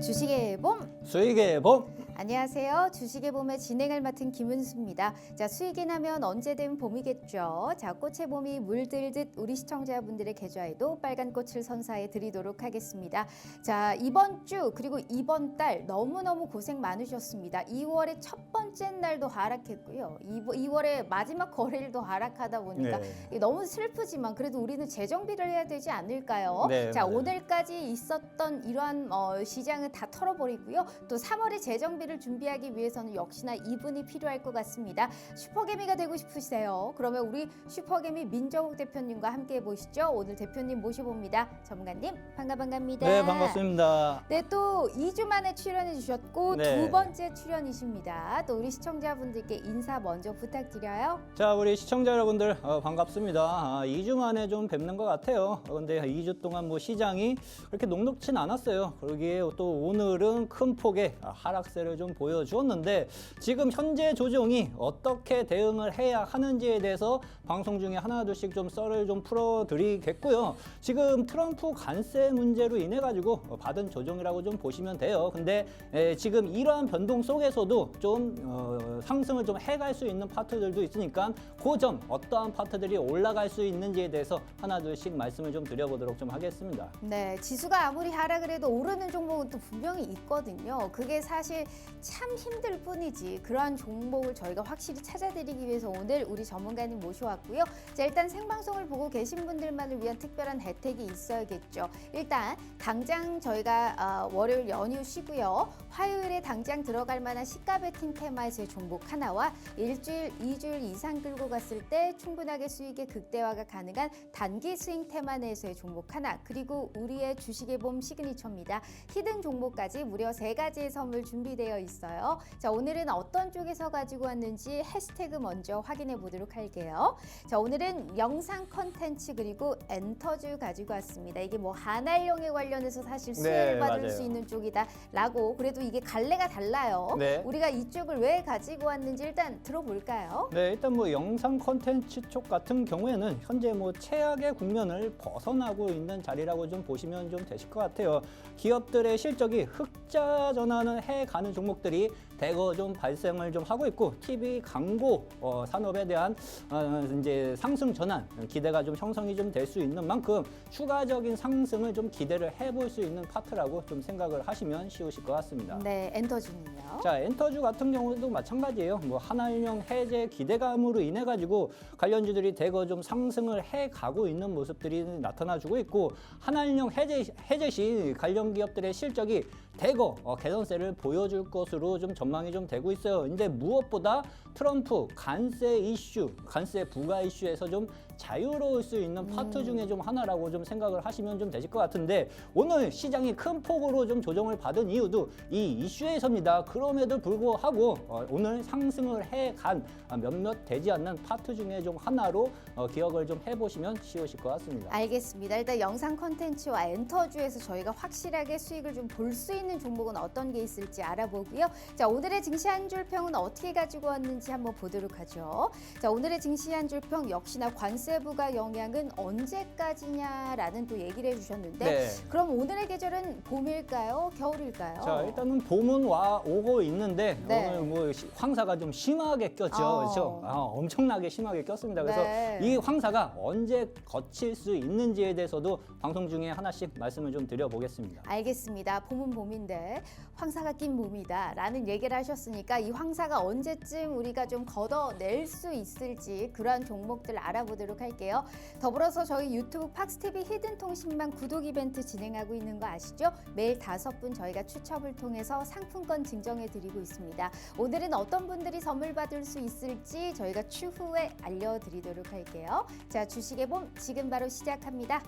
주식의 봄. 수익의 봄. 안녕하세요. 주식의 봄의 진행을 맡은 김은수입니다. 자, 수익이 나면 언제든 봄이겠죠. 자, 꽃의 봄이 물들듯 우리 시청자분들의 계좌에도 빨간 꽃을 선사해 드리도록 하겠습니다. 자, 이번 주 그리고 이번 달 너무너무 고생 많으셨습니다. 2월의 첫 번째 날도 하락했고요. 2월의 마지막 거래일도 하락하다 보니까 너무 슬프지만 그래도 우리는 재정비를 해야 되지 않을까요? 네, 자, 맞아요. 오늘까지 있었던 이러한 시장은 다 털어버리고요. 또 3월의 재정비를 준비하기 위해서는 역시나 이분이 필요할 것 같습니다. 슈퍼개미가 되고 싶으세요? 그러면 우리 슈퍼개미 민정욱 대표님과 함께 해보시죠. 오늘 대표님 모셔봅니다. 전문가님 반갑습니다. 네, 반갑습니다. 네, 또 2주 만에 출연해 주셨고 네. 두 번째 출연이십니다. 또 우리 시청자분들께 인사 먼저 부탁드려요. 자, 우리 시청자 여러분들 반갑습니다. 2주 만에 좀 뵙는 것 같아요. 근데 2주 동안 뭐 시장이 그렇게 녹록진 않았어요. 그러기에 또 오늘은 큰 폭의 하락세를 좀 보여주었는데 지금 현재 조정이 어떻게 대응을 해야 하는지에 대해서 방송 중에 하나둘씩 좀 썰을 좀 풀어드리겠고요. 지금 트럼프 관세 문제로 인해 가지고 받은 조정이라고 좀 보시면 돼요. 근데 지금 이러한 변동 속에서도 좀 상승을 좀 해갈 수 있는 파트들도 있으니까 그 점 어떠한 파트들이 올라갈 수 있는지에 대해서 하나둘씩 말씀을 좀 드려보도록 좀 하겠습니다. 네, 지수가 아무리 하락을 해도 오르는 종목은 또 분명히 있거든요. 그게 사실 참 힘들 뿐이지 그러한 종목을 저희가 확실히 찾아드리기 위해서 오늘 우리 전문가님 모셔왔고요. 자, 일단 생방송을 보고 계신 분들만을 위한 특별한 혜택이 있어야겠죠. 일단 당장 저희가 월요일 연휴 쉬고요. 화요일에 당장 들어갈 만한 시가 베팅 테마에서의 종목 하나와 일주일, 2주일 이상 끌고 갔을 때 충분하게 수익의 극대화가 가능한 단기 스윙 테마 내에서의 종목 하나, 그리고 우리의 주식의 봄 시그니처입니다. 히든 종목까지 무려 3가지의 선물 준비되어 있어요. 자, 오늘은 어떤 쪽에서 가지고 왔는지 해시태그 먼저 확인해 보도록 할게요. 자, 오늘은 영상 컨텐츠 그리고 엔터주 가지고 왔습니다. 이게 뭐 한알령에 관련해서 사실 수혜를 받을 맞아요. 수 있는 쪽이다 라고, 그래도 이게 갈래가 달라요. 네. 우리가 이쪽을 왜 가지고 왔는지 일단 들어볼까요? 네, 일단 뭐 영상 콘텐츠 쪽 같은 경우에는 현재 뭐 최악의 국면을 벗어나고 있는 자리라고 좀 보시면 좀 되실 것 같아요. 기업들의 실적이 흑자 전환을 해가는 종목들이 대거 좀 발생을 좀 하고 있고, TV 광고 산업에 대한 이제 상승 전환 기대가 좀 형성이 좀 될 수 있는 만큼 추가적인 상승을 좀 기대를 해볼 수 있는 파트라고 좀 생각을 하시면 쉬우실 것 같습니다. 네, 엔터주는요. 자, 엔터주 같은 경우도 마찬가지예요. 뭐 한알령 해제 기대감으로 인해 가지고 관련주들이 대거 좀 상승을 해 가고 있는 모습들이 나타나주고 있고, 한알령 해제 시 관련 기업들의 실적이 대거 개선세를 보여줄 것으로 좀 전망이 좀 되고 있어요. 근데 무엇보다 트럼프 관세 이슈, 관세 부과 이슈에서 좀 자유로울 수 있는 파트 중에 좀 하나라고 좀 생각을 하시면 좀 되실 것 같은데, 오늘 시장이 큰 폭으로 좀 조정을 받은 이유도 이 이슈에서입니다. 그럼에도 불구하고 오늘 상승을 해간 몇몇 되지 않는 파트 중에 좀 하나로 기억을 좀 해보시면 쉬우실 것 같습니다. 알겠습니다. 일단 영상 컨텐츠와 엔터주에서 저희가 확실하게 수익을 좀 볼 수 있는 종목은 어떤 게 있을지 알아보고요. 자, 오늘의 증시 한 줄 평은 어떻게 가지고 왔는지 한번 보도록 하죠. 자, 오늘의 증시 한 줄 평 역시나 관세 부과 영향은 언제까지냐라는 또 얘기를 해주셨는데, 네. 그럼 오늘의 계절은 봄일까요? 겨울일까요? 자, 일단은 봄은 오고 있는데 네. 오늘 뭐 황사가 좀 심하게 꼈죠. 그렇죠? 엄청나게 심하게 꼈습니다. 그래서 네. 이 황사가 언제 거칠 수 있는지에 대해서도 방송 중에 하나씩 말씀을 좀 드려보겠습니다. 알겠습니다. 봄은 봄인데 황사가 낀 봄이다 라는 얘기를 하셨으니까 이 황사가 언제쯤 우리가 좀 걷어낼 수 있을지 그러한 종목들 알아보도록 할게요. 더불어서 저희 유튜브 팍스TV 히든통신망 구독 이벤트 진행하고 있는 거 아시죠? 매일 5분 저희가 추첨을 통해서 상품권 증정해 드리고 있습니다. 오늘은 어떤 분들이 선물 받을 수 있을지 저희가 추후에 알려드리도록 할게요. 자, 주식의 봄 지금 바로 시작합니다.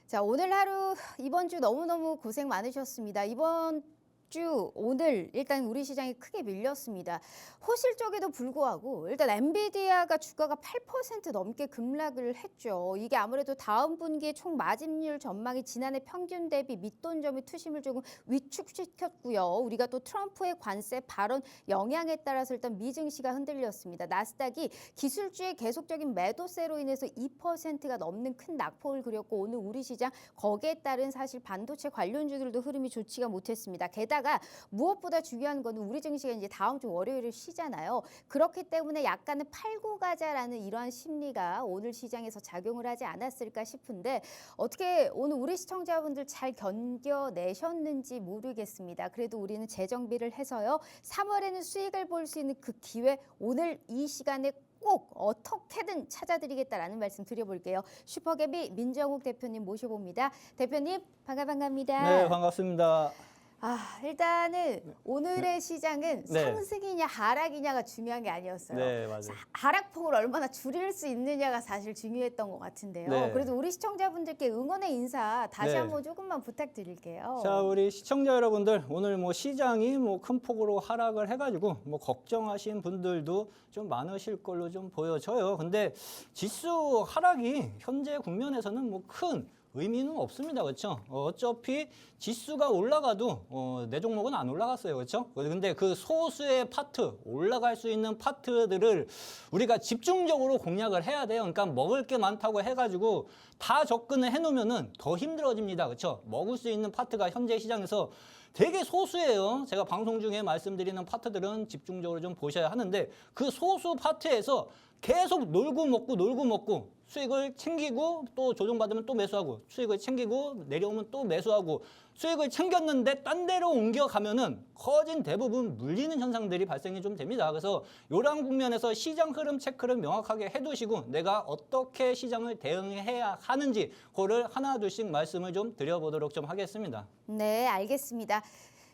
자, 오늘 하루, 이번 주 너무너무 고생 많으셨습니다. 이번 주 오늘 일단 우리 시장이 크게 밀렸습니다. 호실적에도 불구하고 일단 엔비디아가 주가가 8% 넘게 급락을 했죠. 이게 아무래도 다음 분기의 총 마진율 전망이 지난해 평균 대비 밑돈점이 투심을 조금 위축시켰고요. 우리가 또 트럼프의 관세 발언 영향에 따라서 일단 미증시가 흔들렸습니다. 나스닥이 기술주의 계속적인 매도세로 인해서 2%가 넘는 큰 낙폭을 그렸고 오늘 우리 시장 거기에 따른 사실 반도체 관련주들도 흐름이 좋지가 못했습니다. 게다가 무엇보다 중요한 거는 우리 증시가 이제 다음 주 월요일에 쉬잖아요. 그렇기 때문에 약간은 팔고 가자라는 이러한 심리가 오늘 시장에서 작용을 하지 않았을까 싶은데 어떻게 오늘 우리 시청자분들 잘 견뎌내셨는지 모르겠습니다. 그래도 우리는 재정비를 해서요. 3월에는 수익을 볼 수 있는 그 기회 오늘 이 시간에 꼭 어떻게든 찾아드리겠다라는 말씀 드려볼게요. 슈퍼갭이 민정욱 대표님 모셔봅니다. 대표님 반갑습니다. 네, 반갑습니다. 일단은 오늘의 시장은 네. 상승이냐 하락이냐가 중요한 게 아니었어요. 네, 맞아요. 하락폭을 얼마나 줄일 수 있느냐가 사실 중요했던 것 같은데요. 네. 그래도 우리 시청자분들께 응원의 인사 다시 네. 한번 조금만 부탁드릴게요. 자, 우리 시청자 여러분들, 오늘 뭐 시장이 뭐 큰 폭으로 하락을 해가지고 뭐 걱정하신 분들도 좀 많으실 걸로 좀 보여져요. 근데 지수 하락이 현재 국면에서는 뭐 큰 의미는 없습니다. 그렇죠? 어차피 지수가 올라가도 내 종목은 안 올라갔어요. 그렇죠? 근데 그 소수의 파트, 올라갈 수 있는 파트들을 우리가 집중적으로 공략을 해야 돼요. 그러니까 먹을 게 많다고 해가지고 다 접근을 해놓으면은 더 힘들어집니다. 그렇죠? 먹을 수 있는 파트가 현재 시장에서 되게 소수예요. 제가 방송 중에 말씀드리는 파트들은 집중적으로 좀 보셔야 하는데 그 소수 파트에서 계속 놀고 먹고 수익을 챙기고 또 조정받으면 또 매수하고 수익을 챙기고 내려오면 또 매수하고 수익을 챙겼는데 딴 데로 옮겨가면은 거진 대부분 물리는 현상들이 발생이 좀 됩니다. 그래서 이런 국면에서 시장 흐름 체크를 명확하게 해두시고 내가 어떻게 시장을 대응해야 하는지 그거를 하나 둘씩 말씀을 좀 드려보도록 좀 하겠습니다. 네, 알겠습니다.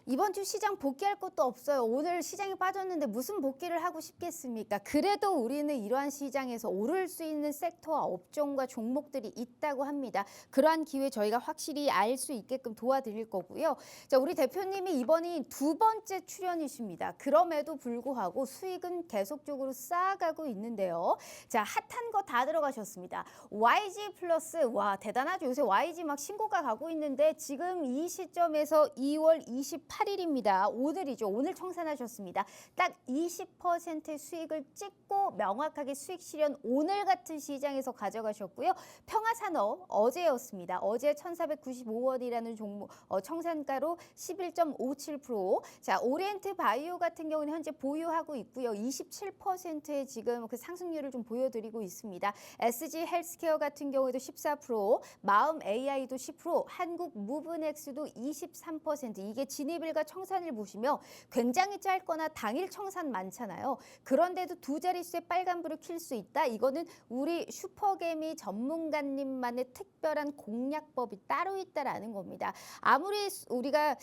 이번 주 시장 복귀할 것도 없어요. 오늘 시장이 빠졌는데 무슨 복귀를 하고 싶겠습니까? 그래도 우리는 이러한 시장에서 오를 수 있는 섹터와 업종과 종목들이 있다고 합니다. 그러한 기회 저희가 확실히 알 수 있게끔 도와드릴 거고요. 자, 우리 대표님이 이번이 두 번째 출연이십니다. 그럼에도 불구하고 수익은 계속적으로 쌓아가고 있는데요. 자, 핫한 거 다 들어가셨습니다. YG 플러스, 와 대단하죠. 요새 YG 막 신고가 가고 있는데 지금 이 시점에서 2월 28일입니다. 오늘이죠. 오늘 청산하셨습니다. 딱 20%의 수익을 찍고 명확하게 수익 실현 오늘 같은 시장에서 가져가셨고요. 평화산업 어제였습니다. 어제 1,495원이라는 종목 청산가로 11.57%. 자, 오리엔트 바이오 같은 경우는 현재 보유하고 있고요. 27%의 지금 그 상승률을 좀 보여드리고 있습니다. SG 헬스케어 같은 경우에도 14%, 마음 AI도 10%, 한국 무브넥스도 23%. 이게 진입일과 청산을 보시면 굉장히 짧거나 당일 청산 많잖아요. 그런데도 두 자릿수의 빨간불을 킬 수 있다. 이거는 우리 슈퍼개미 전문가님만의 특별한 공략법이 따로 있다라는 겁니다. 아무리 우리가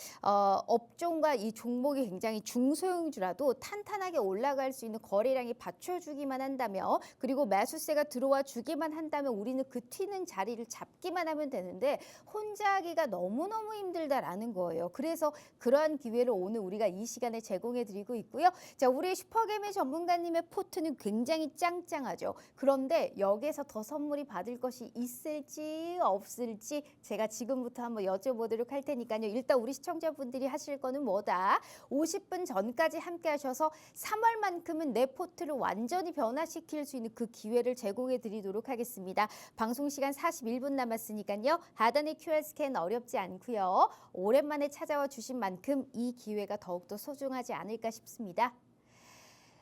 업종과 이 종목이 굉장히 중소형주라도 탄탄하게 올라갈 수 있는 거래량이 받쳐주기만 한다면 그리고 매수세가 들어와 주기만 한다면 우리는 그 튀는 자리를 잡기만 하면 되는데 혼자 하기가 너무너무 힘들다라는 거예요. 그래서 그러한 기회를 오늘 우리가 이 시간에 제공해 드리고 있고요. 자, 우리 슈퍼개미 전문가님의 포트는 굉장히 짱짱하죠. 그런데 여기에서 더 선물이 받을 것이 있을지 없을지 제가 지금부터 한번 여쭤보도록 할 테니까요. 일단 우리 시청자분들이 하실 거는 뭐다? 50분 전까지 함께 하셔서 3월만큼은 내 포트를 완전히 변화시킬 수 있는 그 기회를 제공해 드리도록 하겠습니다. 방송 시간 41분 남았으니까요. 하단의 QR 스캔 어렵지 않고요. 오랜만에 찾아와 주신 만큼 이 기회가 더욱더 소중하지 않을까 싶습니다.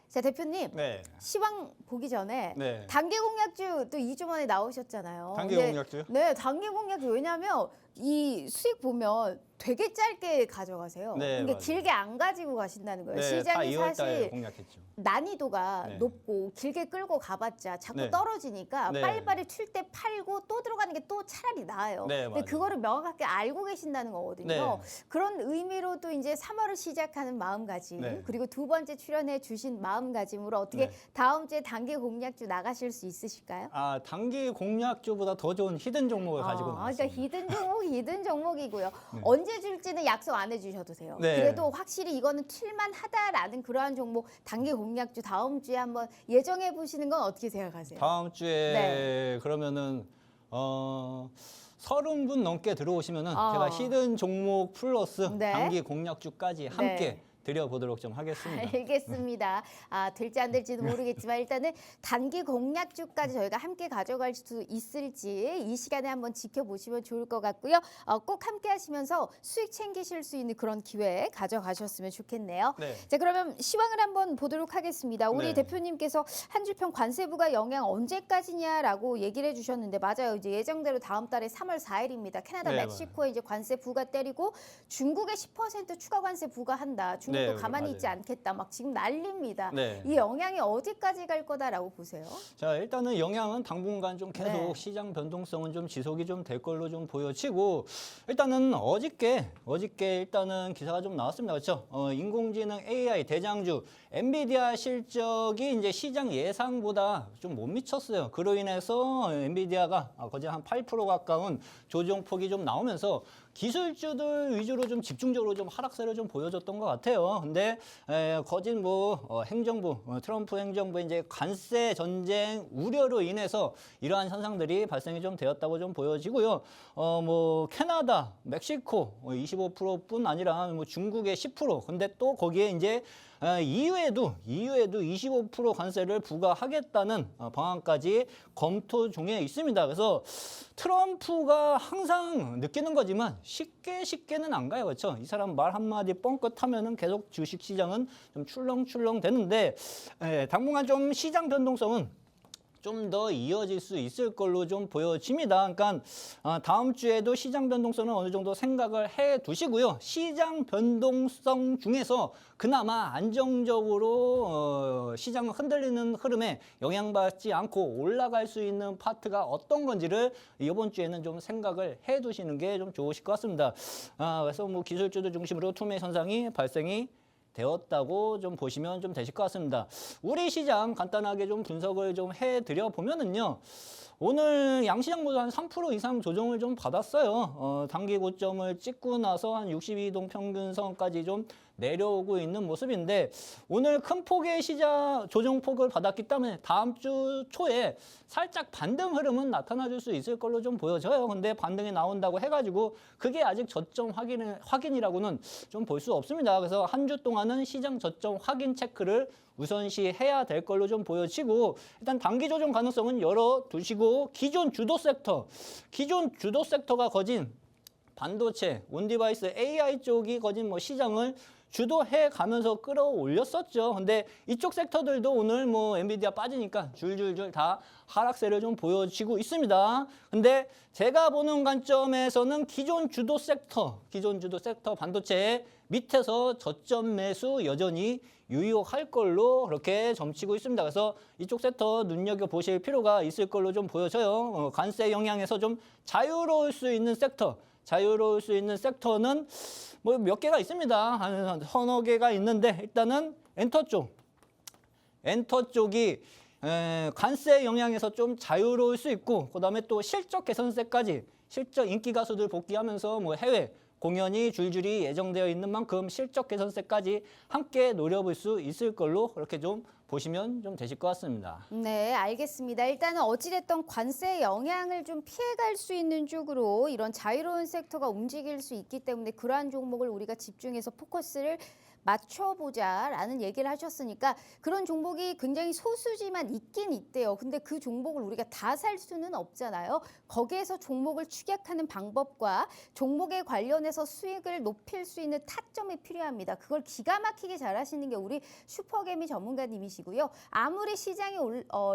자, 대표님. 네. 시황 보기 전에 네. 단기 공략주 또 2주 만에 나오셨잖아요. 단기 근데 공략주요? 네, 단기 공략주. 왜냐하면 이 수익 보면 되게 짧게 가져가세요. 네, 그러니까 맞아요. 길게 안 가지고 가신다는 거예요. 네, 다 시장이 2월 달에 사실 공략했죠. 난이도가 네. 높고 길게 끌고 가봤자 자꾸 네. 떨어지니까 네. 빨리빨리 튈 때 팔고 또 들어가는 게 또 차라리 나아요. 네, 근데 맞아요. 그거를 명확하게 알고 계신다는 거거든요. 네. 그런 의미로 또 이제 3월을 시작하는 마음가짐 네. 그리고 두 번째 출연해 주신 마음가짐으로 어떻게 네. 다음 주에 단기 공략주 나가실 수 있으실까요? 아, 단기 공략주보다 더 좋은 히든 종목을 가지고 그러니까 나왔습니다. 히든 종목이고요. 네. 언제 줄지는 약속 안 해주셔도 돼요. 네. 그래도 확실히 이거는 튈만 하다라는 그러한 종목 단기 공략주 다음 주에 한번 예정해 보시는 건 어떻게 생각하세요? 다음 주에 네. 그러면은 30분 넘게 들어오시면은 어. 제가 히든 종목 플러스 네. 단기 공략주까지 함께 네. 드려보도록 좀 하겠습니다. 알겠습니다. 될지 안 될지도 모르겠지만 일단은 단기 공략주까지 저희가 함께 가져갈 수 있을지 이 시간에 한번 지켜보시면 좋을 것 같고요. 꼭 함께 하시면서 수익 챙기실 수 있는 그런 기회 가져가셨으면 좋겠네요. 네. 자, 그러면 시황을 한번 보도록 하겠습니다. 우리 네. 대표님께서 한 주평 관세부가 영향 언제까지냐라고 얘기를 해주셨는데 맞아요. 이제 예정대로 다음 달에 3월 4일입니다. 캐나다, 네, 멕시코에 이제 관세 부과 때리고 중국에 10% 추가 관세 부과한다. 중국도 네, 가만히 맞아요. 있지 않겠다. 막 지금 난립니다. 네. 이 영향이 어디까지 갈 거다라고 보세요? 자, 일단은 영향은 당분간 좀 계속 네. 시장 변동성은 좀 지속이 좀 될 걸로 좀 보여지고 일단은 어저께 일단은 기사가 좀 나왔습니다. 그렇죠? 인공지능 AI 대장주 엔비디아 실적이 이제 시장 예상보다 좀 못 미쳤어요. 그로 인해서 엔비디아가 거의 한 8% 가까운 조정폭이 좀 나오면서 기술주들 위주로 좀 집중적으로 좀 하락세를 좀 보여줬던 것 같아요. 근데 거진 행정부 트럼프 행정부 이제 관세 전쟁 우려로 인해서 이러한 현상들이 발생이 좀 되었다고 좀 보여지고요. 캐나다, 멕시코 25%뿐 아니라 중국의 10%. 근데 또 거기에 이제 이외에도 25% 관세를 부과하겠다는 방안까지 검토 중에 있습니다. 그래서 트럼프가 항상 느끼는 거지만 쉽게는 안 가요. 그렇죠? 이 사람 말 한마디 뻥끗하면은 계속 주식 시장은 좀 출렁출렁 되는데 당분간 좀 시장 변동성은 좀 더 이어질 수 있을 걸로 좀 보여집니다. 그러니까 다음 주에도 시장 변동성은 어느 정도 생각을 해 두시고요. 시장 변동성 중에서 그나마 안정적으로 시장을 흔들리는 흐름에 영향받지 않고 올라갈 수 있는 파트가 어떤 건지를 이번 주에는 좀 생각을 해 두시는 게 좀 좋으실 것 같습니다. 그래서 기술주들 중심으로 투매 현상이 발생이 되었다고 좀 보시면 좀 되실 것 같습니다. 우리 시장 간단하게 좀 분석을 좀 해드려 보면은요. 오늘 양시장보다 한 3% 이상 조정을 좀 받았어요. 단기 고점을 찍고 나서 한 62동 평균선까지 좀 내려오고 있는 모습인데 오늘 큰 폭의 시장 조정폭을 받았기 때문에 다음 주 초에 살짝 반등 흐름은 나타나줄 수 있을 걸로 좀 보여져요. 근데 반등이 나온다고 해가지고 그게 아직 저점 확인이라고는 좀 볼 수 없습니다. 그래서 한 주 동안은 시장 저점 확인 체크를 우선시 해야 될 걸로 좀 보여지고 일단 단기 조정 가능성은 열어두시고 기존 주도 섹터가 거진 반도체, 온디바이스, AI 쪽이 거진 시장을 주도해 가면서 끌어올렸었죠. 근데 이쪽 섹터들도 오늘 엔비디아 빠지니까 줄줄줄 다 하락세를 좀 보여지고 있습니다. 근데 제가 보는 관점에서는 기존 주도 섹터 반도체 밑에서 저점 매수 여전히 유효할 걸로 그렇게 점치고 있습니다. 그래서 이쪽 섹터 눈여겨보실 필요가 있을 걸로 좀 보여져요. 관세 영향에서 좀 자유로울 수 있는 섹터는 몇 개가 있습니다. 한 서너 개가 있는데 일단은 엔터 쪽이 관세 영향에서 좀 자유로울 수 있고 그다음에 또 실적 개선세까지 실적 인기 가수들 복귀하면서 해외 공연이 줄줄이 예정되어 있는 만큼 실적 개선세까지 함께 노려볼 수 있을 걸로 그렇게 좀 보시면 좀 되실 것 같습니다. 네, 알겠습니다. 일단은 어찌됐든 관세 영향을 좀 피해갈 수 있는 쪽으로 이런 자유로운 섹터가 움직일 수 있기 때문에 그러한 종목을 우리가 집중해서 포커스를 맞춰보자라는 얘기를 하셨으니까 그런 종목이 굉장히 소수지만 있긴 있대요. 근데 그 종목을 우리가 다 살 수는 없잖아요. 거기에서 종목을 추격하는 방법과 종목에 관련해서 수익을 높일 수 있는 타점이 필요합니다. 그걸 기가 막히게 잘하시는 게 우리 슈퍼개미 전문가님이시고요. 아무리 시장이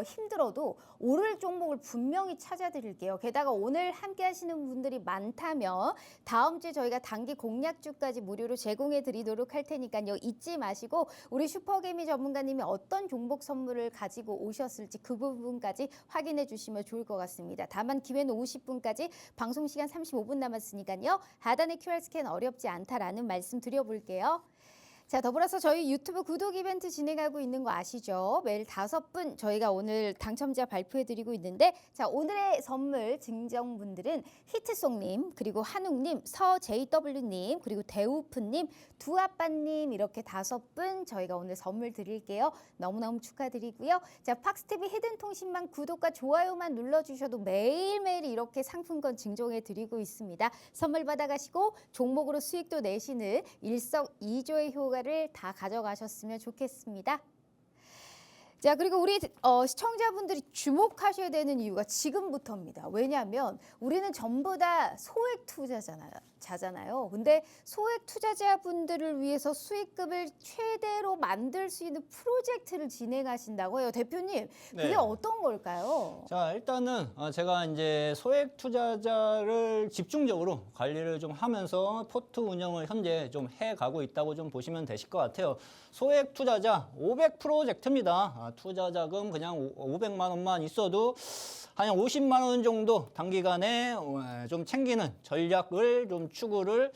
힘들어도 오를 종목을 분명히 찾아드릴게요. 게다가 오늘 함께 하시는 분들이 많다면 다음 주에 저희가 단기 공략주까지 무료로 제공해 드리도록 할 테니까요. 잊지 마시고 우리 슈퍼개미 전문가님이 어떤 종목 선물을 가지고 오셨을지 그 부분까지 확인해 주시면 좋을 것 같습니다. 다만 기회는 50분까지 방송 시간 35분 남았으니까요. 하단의 QR 스캔 어렵지 않다라는 말씀 드려볼게요. 자, 더불어서 저희 유튜브 구독 이벤트 진행하고 있는 거 아시죠? 매일 5분 저희가 오늘 당첨자 발표해드리고 있는데 자, 오늘의 선물 증정분들은 히트송님, 그리고 한웅님, 서JW님, 그리고 대우프님, 두아빠님 이렇게 5분 저희가 오늘 선물 드릴게요. 너무너무 축하드리고요. 자, 팍스TV 히든통신망 구독과 좋아요만 눌러주셔도 매일매일 이렇게 상품권 증정해드리고 있습니다. 선물 받아가시고 종목으로 수익도 내시는 일석이조의 효과를 다 가져가셨으면 좋겠습니다. 자, 그리고 우리 시청자분들이 주목하셔야 되는 이유가 지금부터입니다. 왜냐하면 우리는 전부 다 소액 투자자잖아요. 근데 소액 투자자분들을 위해서 수익금을 최대로 만들 수 있는 프로젝트를 진행하신다고 해요. 대표님, 그게 네. 어떤 걸까요? 자, 일단은 제가 이제 소액 투자자를 집중적으로 관리를 좀 하면서 포트 운영을 현재 좀 해가고 있다고 좀 보시면 되실 것 같아요. 소액 투자자 500 프로젝트입니다. 투자 자금 그냥 500만 원만 있어도 한 50만 원 정도 단기간에 좀 챙기는 전략을 좀 추구를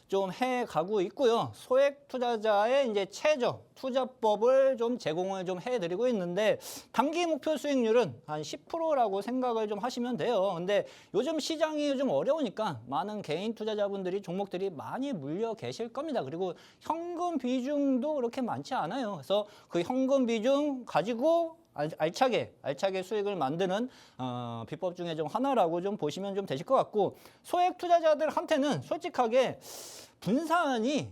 좀 해가고 있고요. 소액 투자자의 이제 최저 투자법을 좀 제공을 좀 해드리고 있는데 단기 목표 수익률은 한 10%라고 생각을 좀 하시면 돼요. 근데 요즘 시장이 좀 어려우니까 많은 개인 투자자분들이 종목들이 많이 물려 계실 겁니다. 그리고 현금 비중도 그렇게 많지 않아요. 그래서 그 현금 비중 가지고 알차게 수익을 만드는 비법 중에 좀 하나라고 좀 보시면 좀 되실 것 같고 소액 투자자들한테는 솔직하게 분산이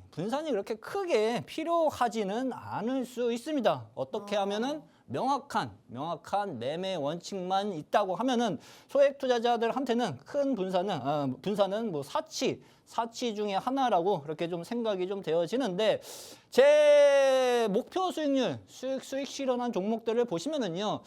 그렇게 크게 필요하지는 않을 수 있습니다. 어떻게 하면은 명확한 매매 원칙만 있다고 하면은 소액 투자자들한테는 큰 분산은 뭐 사치 중에 하나라고 그렇게 좀 생각이 좀 되어지는데 제 목표 수익률 수익 실현한 종목들을 보시면은요.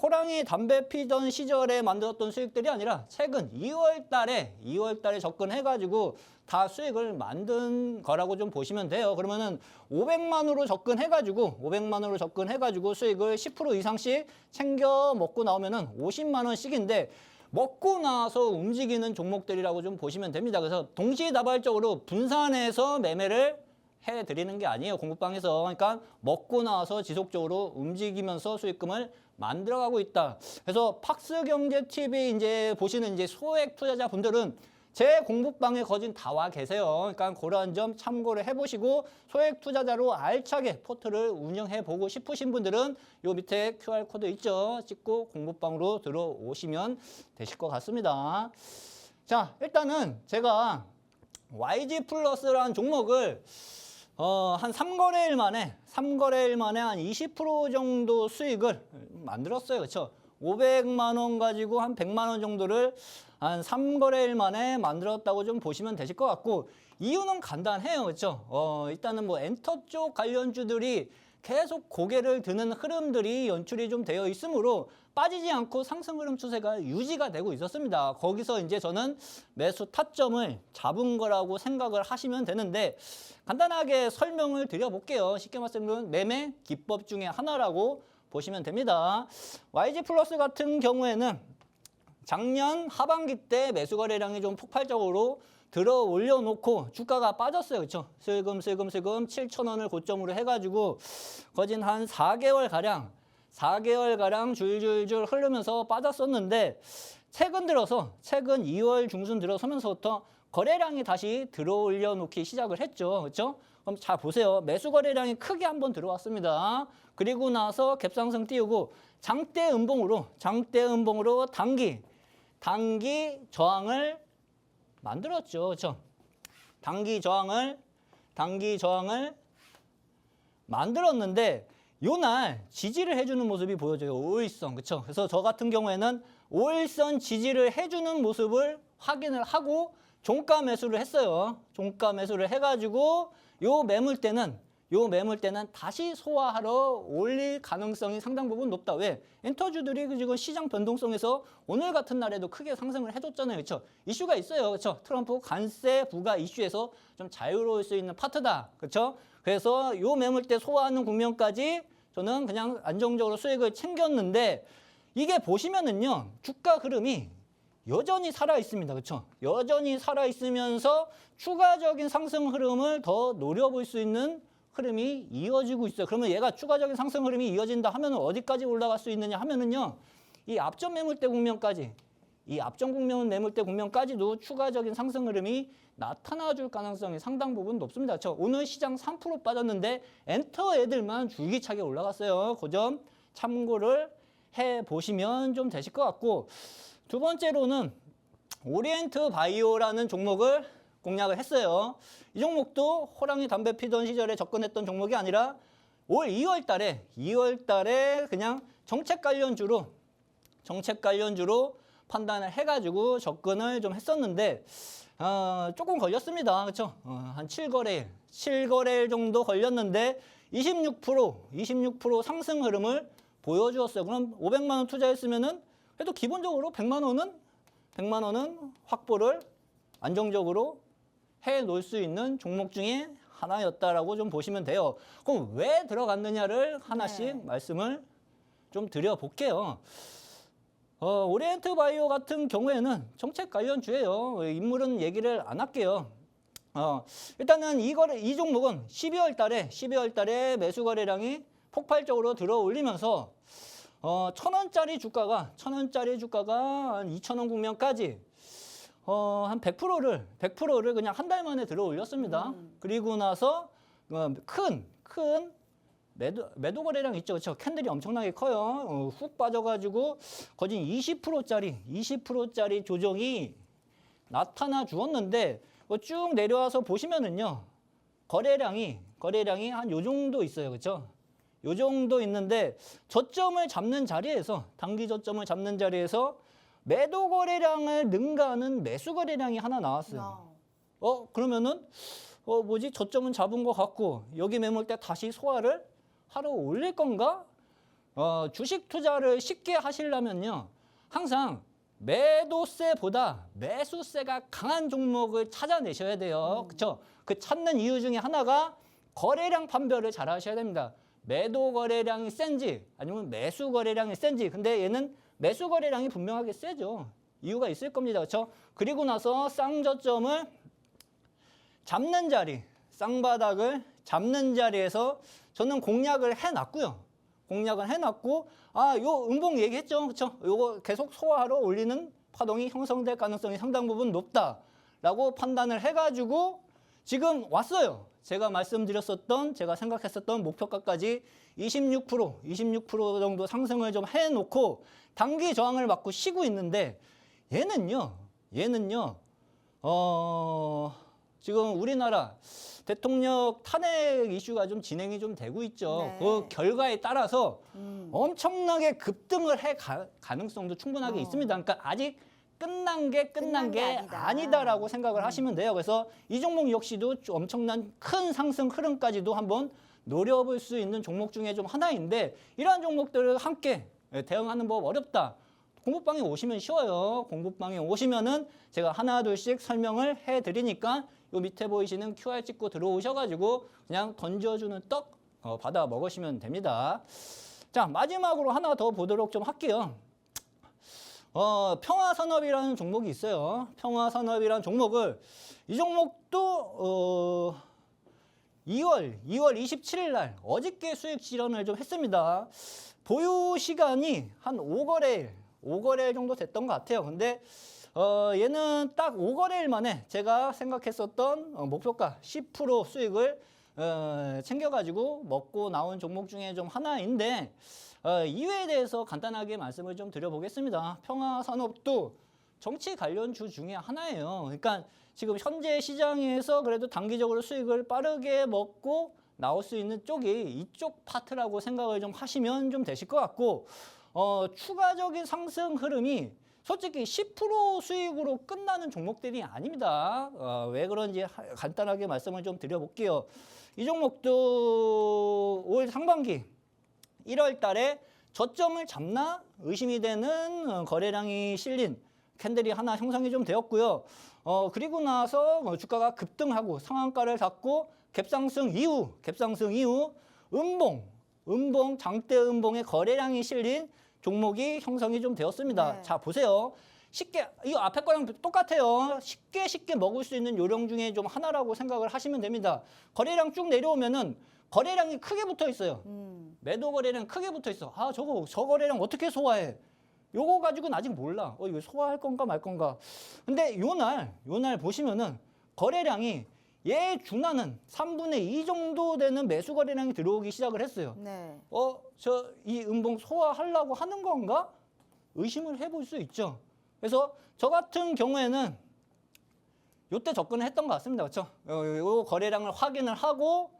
호랑이 담배 피던 시절에 만들었던 수익들이 아니라 최근 2월 달에 접근해가지고 다 수익을 만든 거라고 좀 보시면 돼요. 그러면은 500만으로 접근해가지고 수익을 10% 이상씩 챙겨 먹고 나오면은 50만 원씩인데 먹고 나서 움직이는 종목들이라고 좀 보시면 됩니다. 그래서 동시다발적으로 분산해서 매매를 해드리는 게 아니에요. 공부방에서. 그러니까 먹고 나서 지속적으로 움직이면서 수익금을 만들어가고 있다. 그래서 팍스경제TV 이제 보시는 이제 소액 투자자 분들은 제 공부방에 거진 다 와 계세요. 그러니까 그런 점 참고를 해보시고 소액 투자자로 알차게 포트를 운영해보고 싶으신 분들은 요 밑에 QR코드 있죠? 찍고 공부방으로 들어오시면 되실 것 같습니다. 자, 일단은 제가 YG 플러스라는 종목을 한 3거래일 만에 한 20% 정도 수익을 만들었어요. 그렇죠? 500만 원 가지고 한 100만 원 정도를 한 3거래일 만에 만들었다고 좀 보시면 되실 것 같고 이유는 간단해요. 그렇죠? 일단은 뭐 엔터 쪽 관련주들이 계속 고개를 드는 흐름들이 연출이 좀 되어 있으므로 빠지지 않고 상승 흐름 추세가 유지가 되고 있었습니다. 거기서 이제 저는 매수 타점을 잡은 거라고 생각을 하시면 되는데 간단하게 설명을 드려볼게요. 쉽게 말씀드리면 매매 기법 중에 하나라고 보시면 됩니다. YG 플러스 같은 경우에는 작년 하반기 때 매수 거래량이 좀 폭발적으로 들어 올려놓고 주가가 빠졌어요. 그렇죠? 슬금 7,000원을 고점으로 해가지고 거진 한 4개월가량 줄줄줄 흐르면서 빠졌었는데 최근 2월 중순 들어서면서부터 거래량이 다시 들어 올려놓기 시작을 했죠. 그렇죠? 그럼 자 보세요. 매수 거래량이 크게 한번 들어왔습니다. 그리고 나서 갭상승 띄우고 장대 음봉으로 단기 저항을 만들었죠. 그렇죠? 단기 저항을 만들었는데 요날 지지를 해주는 모습이 보여져요. 5일선. 그렇죠? 그래서 저 같은 경우에는 5일선 지지를 해주는 모습을 확인을 하고 종가 매수를 했어요. 종가 매수를 해가지고 요 매물대는 다시 소화하러 올릴 가능성이 상당 부분 높다. 왜? 엔터주들이 지금 시장 변동성에서 오늘 같은 날에도 크게 상승을 해줬잖아요. 그렇죠? 이슈가 있어요. 그렇죠? 트럼프 관세 부과 이슈에서 좀 자유로울 수 있는 파트다. 그렇죠? 그래서 요 매물대 소화하는 국면까지 저는 그냥 안정적으로 수익을 챙겼는데 이게 보시면은요. 주가 흐름이 여전히 살아 있습니다. 그렇죠? 여전히 살아 있으면서 추가적인 상승 흐름을 더 노려볼 수 있는 흐름이 이어지고 있어요. 그러면 얘가 추가적인 상승 흐름이 이어진다 하면은 어디까지 올라갈 수 있느냐 하면은요. 이 앞전 매물대 국면까지, 이 앞전 국면 매물대 국면까지도 추가적인 상승 흐름이 나타나 줄 가능성이 상당 부분 높습니다. 그렇죠? 오늘 시장 3% 빠졌는데 엔터 애들만 줄기차게 올라갔어요. 그 점 참고를 해 보시면 좀 되실 것 같고, 두 번째로는 오리엔트 바이오라는 종목을 공략을 했어요. 이 종목도 호랑이 담배 피던 시절에 접근했던 종목이 아니라 올 2월 달에 그냥 정책 관련주로 판단을 해가지고 접근을 좀 했었는데, 조금 걸렸습니다. 그렇죠? 한 7거래일 정도 걸렸는데 26% 상승 흐름을 보여주었어요. 그럼 500만 원 투자했으면은 그래도 기본적으로 100만 원은 확보를 안정적으로 해 놓을 수 있는 종목 중에 하나였다라고 좀 보시면 돼요. 그럼 왜 들어갔느냐를 하나씩 말씀을 좀 드려볼게요. 오리엔트 바이오 같은 경우에는 정책 관련주예요. 인물은 얘기를 안 할게요. 일단은 이 종목은 12월 달에 매수 거래량이 폭발적으로 들어 올리면서 1,000원짜리 주가가 한 2,000원 국면까지 한 100%를 그냥 한 달 만에 들어 올렸습니다. 그리고 나서 큰 매도 거래량 있죠. 그렇죠? 캔들이 엄청나게 커요. 훅 빠져가지고 거진 20%짜리 조정이 나타나 주었는데 쭉 내려와서 보시면은요. 거래량이 한 요 정도 있어요. 그렇죠? 요 정도 있는데 저점을 잡는 자리에서 단기 저점을 잡는 자리에서 매도 거래량을 능가하는 매수 거래량이 하나 나왔어요. 그러면은 뭐지? 저점은 잡은 것 같고 여기 매물대 다시 소화를 하러 올릴 건가? 주식 투자를 쉽게 하시려면요. 항상 매도세보다 매수세가 강한 종목을 찾아내셔야 돼요. 그렇죠? 그 찾는 이유 중에 하나가 거래량 판별을 잘 하셔야 됩니다. 매도 거래량이 센지 아니면 매수 거래량이 센지. 근데 얘는 매수 거래량이 분명하게 세죠. 이유가 있을 겁니다. 그렇죠? 그리고 나서 쌍저점을 잡는 자리, 쌍바닥을 잡는 자리에서 저는 공략을 해놨고요. 요 음봉 얘기했죠. 그렇죠? 요거 계속 소화하러 올리는 파동이 형성될 가능성이 상당 부분 높다라고 판단을 해가지고 지금 왔어요. 제가 생각했었던 목표가까지 26% 정도 상승을 좀 해놓고 단기 저항을 맞고 쉬고 있는데 얘는요, 지금 우리나라 대통령 탄핵 이슈가 좀 진행이 좀 되고 있죠. 네. 그 결과에 따라서 엄청나게 급등을 할 가능성도 충분하게 있습니다. 그러니까 아직 끝난 게 아니다라고 생각을 하시면 돼요. 그래서 이 종목 역시도 엄청난 큰 상승 흐름까지도 한번 노려볼 수 있는 종목 중에 좀 하나인데 이러한 종목들을 함께 대응하는 법 어렵다. 공부방에 오시면 쉬워요. 공부방에 오시면은 제가 하나 둘씩 설명을 해드리니까 요 밑에 보이시는 QR 찍고 들어오셔가지고 그냥 던져주는 떡 받아 먹으시면 됩니다. 자, 마지막으로 하나 더 보도록 좀 할게요. 평화산업이라는 종목이 있어요. 평화산업이라는 종목을 이 종목도 2월 27일 날 어저께 수익 실현을 좀 했습니다. 보유 시간이 한 5거래일 정도 됐던 것 같아요. 근데 얘는 딱 5거래일 만에 제가 생각했었던 목표가 10% 수익을 챙겨가지고 먹고 나온 종목 중에 좀 하나인데 이외에 대해서 간단하게 말씀을 좀 드려보겠습니다. 평화산업도 정치 관련주 중에 하나예요. 그러니까 지금 현재 시장에서 그래도 단기적으로 수익을 빠르게 먹고 나올 수 있는 쪽이 이쪽 파트라고 생각을 좀 하시면 좀 되실 것 같고 추가적인 상승 흐름이 솔직히 10% 수익으로 끝나는 종목들이 아닙니다. 왜 그런지 간단하게 말씀을 좀 드려볼게요. 이 종목도 올 상반기 1월 달에 저점을 잡나 의심이 되는 거래량이 실린 캔들이 하나 형성이 좀 되었고요. 그리고 나서 주가가 급등하고 상한가를 잡고 갭상승 이후 음봉, 장대 음봉의 거래량이 실린 종목이 형성이 좀 되었습니다. 네. 자, 보세요. 쉽게, 이거 앞에 거랑 똑같아요. 쉽게 먹을 수 있는 요령 중에 좀 하나라고 생각을 하시면 됩니다. 거래량 쭉 내려오면은 거래량이 크게 붙어 있어요. 매도 거래량 크게 붙어 있어. 아, 저 거래량 어떻게 소화해? 요거 가지고는 아직 몰라. 이거 소화할 건가 말 건가. 근데 요날 보시면은 거래량이 얘 준하는 3분의 2 정도 되는 매수 거래량이 들어오기 시작을 했어요. 네. 이 음봉 소화하려고 하는 건가? 의심을 해볼 수 있죠. 그래서 저 같은 경우에는 요때 접근을 했던 것 같습니다. 그렇죠? 요 거래량을 확인을 하고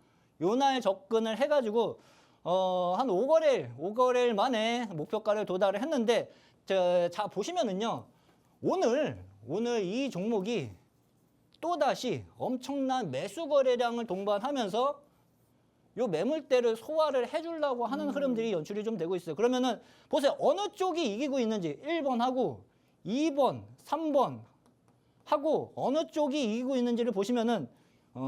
요날 접근을 해가지고 한 5거래일 만에 목표가를 도달을 했는데 자 보시면은요. 오늘 이 종목이 또다시 엄청난 매수 거래량을 동반하면서 요 매물대를 소화를 해주려고 하는 흐름들이 연출이 좀 되고 있어요. 그러면은 보세요. 어느 쪽이 이기고 있는지 1번하고 2번, 3번 하고 어느 쪽이 이기고 있는지를 보시면은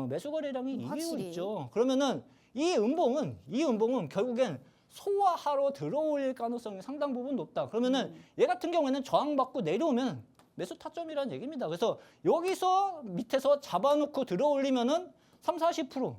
매수 거래량이 이기고 확실히. 있죠. 그러면은 이 음봉은 결국엔 소화하러 들어올 가능성이 상당 부분 높다. 그러면은 얘 같은 경우에는 저항받고 내려오면 매수 타점이라는 얘기입니다. 그래서 여기서 밑에서 잡아놓고 들어올리면은 30-40%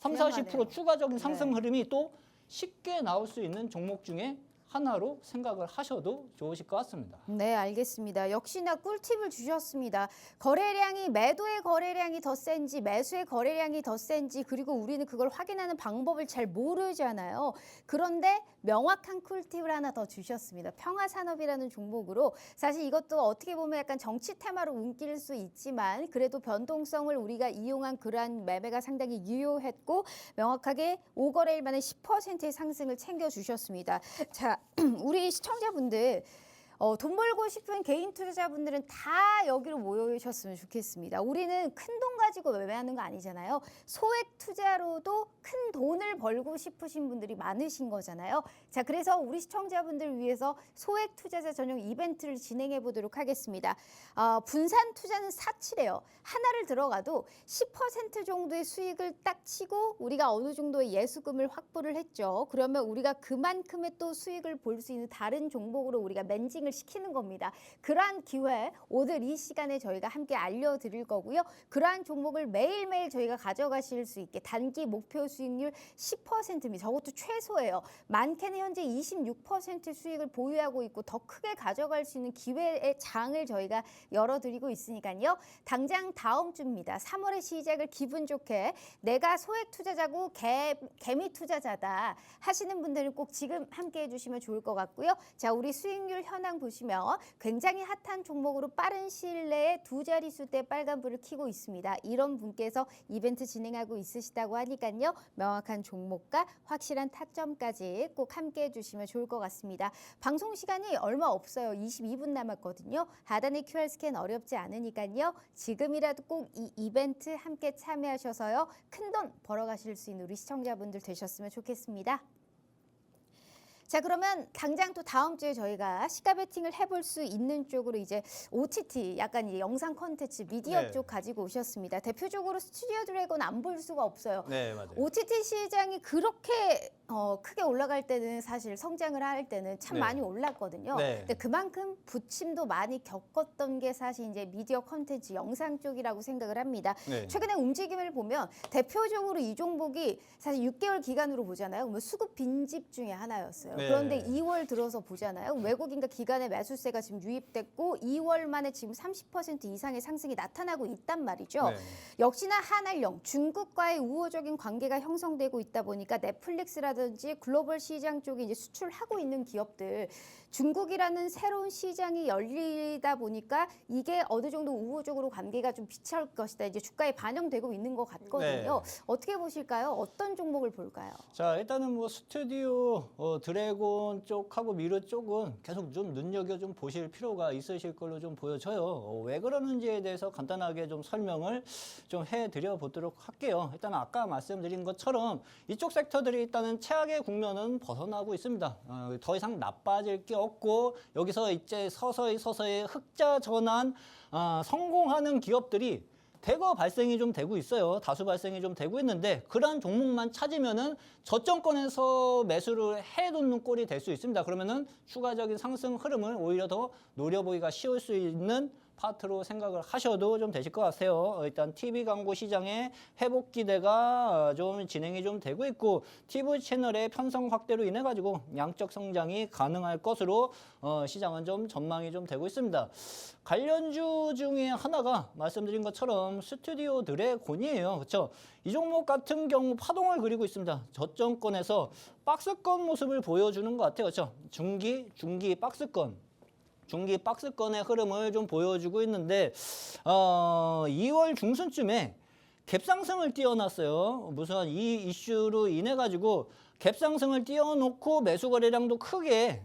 그냥하네요. 추가적인 상승 네. 흐름이 또 쉽게 나올 수 있는 종목 중에 하나로 생각을 하셔도 좋으실 것 같습니다. 네, 알겠습니다. 역시나 꿀팁을 주셨습니다. 거래량이 매도의 거래량이 더 센지 매수의 거래량이 더 센지 그리고 우리는 그걸 확인하는 방법을 잘 모르잖아요. 그런데 명확한 꿀팁을 하나 더 주셨습니다. 평화산업이라는 종목으로 사실 이것도 어떻게 보면 약간 정치 테마로 옮길 수 있지만 그래도 변동성을 우리가 이용한 그러한 매매가 상당히 유효했고 명확하게 5거래일 만에 10%의 상승을 챙겨주셨습니다. 자, 우리 시청자분들 돈 벌고 싶은 개인 투자자분들은 다 여기로 모여오셨으면 좋겠습니다. 우리는 큰 돈 가지고 매매하는 거 아니잖아요. 소액 투자로도 큰 돈을 벌고 싶으신 분들이 많으신 거잖아요. 자, 그래서 우리 시청자분들 위해서 소액 투자자 전용 이벤트를 진행해 보도록 하겠습니다. 분산 투자는 사치래요. 하나를 들어가도 10% 정도의 수익을 딱 치고 우리가 어느 정도의 예수금을 확보를 했죠. 그러면 우리가 그만큼의 또 수익을 볼 수 있는 다른 종목으로 우리가 멘징을 시키는 겁니다. 그러한 기회 오늘 이 시간에 저희가 함께 알려드릴 거고요. 그러한 종목을 매일매일 저희가 가져가실 수 있게 단기 목표 수익률 10%입니다. 저것도 최소예요. 많게는 현재 26% 수익을 보유하고 있고 더 크게 가져갈 수 있는 기회의 장을 저희가 열어드리고 있으니까요. 당장 다음 주입니다. 3월의 시작을 기분 좋게 내가 소액 투자자고 개미 투자자다 하시는 분들은 꼭 지금 함께 해주시면 좋을 것 같고요. 자, 우리 수익률 현황 보시면 굉장히 핫한 종목으로 빠른 시일 내에 두 자릿수대 빨간불을 켜고 있습니다. 이런 분께서 이벤트 진행하고 있으시다고 하니까요. 명확한 종목과 확실한 타점까지 꼭 함께 해주시면 좋을 것 같습니다. 방송 시간이 얼마 없어요. 22분 남았거든요. 하단의 QR 스캔 어렵지 않으니까요. 지금이라도 꼭 이 이벤트 함께 참여하셔서요. 큰돈 벌어가실 수 있는 우리 시청자분들 되셨으면 좋겠습니다. 자, 그러면 당장 또 다음 주에 저희가 시가 베팅을 해볼 수 있는 쪽으로 이제 OTT 약간 이 영상 콘텐츠 미디어 네. 쪽 가지고 오셨습니다. 대표적으로 스튜디오 드래곤 안 볼 수가 없어요. 네, 맞아요. OTT 시장이 그렇게 크게 올라갈 때는 사실 성장을 할 때는 참 네. 많이 올랐거든요. 네. 근데 그만큼 부침도 많이 겪었던 게 사실 이제 미디어 콘텐츠 영상 쪽이라고 생각을 합니다. 네. 최근에 움직임을 보면 대표적으로 이 종목이 사실 6개월 기간으로 보잖아요. 그러면 수급 빈집 중에 하나였어요. 있어요. 네. 그런데 2월 들어서 보잖아요. 외국인과 기관의 매수세가 지금 유입됐고 2월 만에 지금 30% 이상의 상승이 나타나고 있단 말이죠. 네. 역시나 한알령, 중국과의 우호적인 관계가 형성되고 있다 보니까 넷플릭스라든지 글로벌 시장 쪽에 이제 수출하고 있는 기업들, 중국이라는 새로운 시장이 열리다 보니까 이게 어느 정도 우호적으로 관계가 좀 비칠 것이다. 이제 주가에 반영되고 있는 것 같거든요. 어떻게 보실까요? 어떤 종목을 볼까요? 자, 일단은 뭐 스튜디오 드래곤 쪽하고 미르 쪽은 계속 좀 눈여겨 좀 보실 필요가 있으실 걸로 좀 보여져요. 왜 그러는지에 대해서 간단하게 좀 설명을 좀 해드려 보도록 할게요. 일단 아까 말씀드린 것처럼 이쪽 섹터들이 일단은 최악의 국면은 벗어나고 있습니다. 더 이상 나빠질 게 없고 여기서 이제 서서히 흑자 전환 성공하는 기업들이 대거 발생이 좀 되고 있어요. 다수 발생이 좀 되고 있는데 그러한 종목만 찾으면은 저점권에서 매수를 해놓는 꼴이 될 수 있습니다. 그러면은 추가적인 상승 흐름을 오히려 더 노려보기가 쉬울 수 있는 파트로 생각을 하셔도 좀 되실 것 같아요. 일단 TV 광고 시장의 회복 기대가 좀 진행이 좀 되고 있고 TV 채널의 편성 확대로 인해 가지고 양적 성장이 가능할 것으로 시장은 좀 전망이 좀 되고 있습니다. 관련주 중에 하나가 말씀드린 것처럼 스튜디오 드래곤이에요. 그렇죠? 이 종목 같은 경우 파동을 그리고 있습니다. 저점권에서 박스권 모습을 보여주는 것 같아요. 그렇죠? 중기 박스권. 중기 박스권의 흐름을 좀 보여주고 있는데 2월 중순쯤에 갭상승을 띄워놨어요. 무슨 이 이슈로 인해 가지고 갭상승을 띄워놓고 매수 거래량도 크게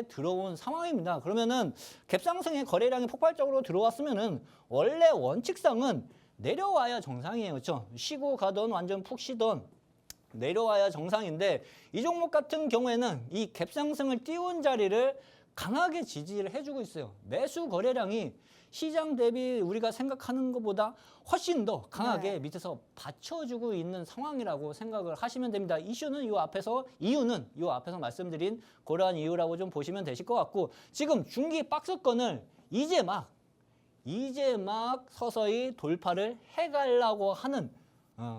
들어온 상황입니다. 그러면은 갭상승의 거래량이 폭발적으로 들어왔으면은 원래 원칙상은 내려와야 정상이에요. 그렇죠? 쉬고 가던 완전 푹 쉬던 내려와야 정상인데 이 종목 같은 경우에는 이 갭상승을 띄운 자리를 강하게 지지를 해주고 있어요. 매수 거래량이 시장 대비 우리가 생각하는 것보다 훨씬 더 강하게 밑에서 받쳐주고 있는 상황이라고 생각을 하시면 됩니다. 이유는 이 앞에서 말씀드린 그러한 이유라고 좀 보시면 되실 것 같고 지금 중기 박스권을 이제 막 서서히 돌파를 해가려고 하는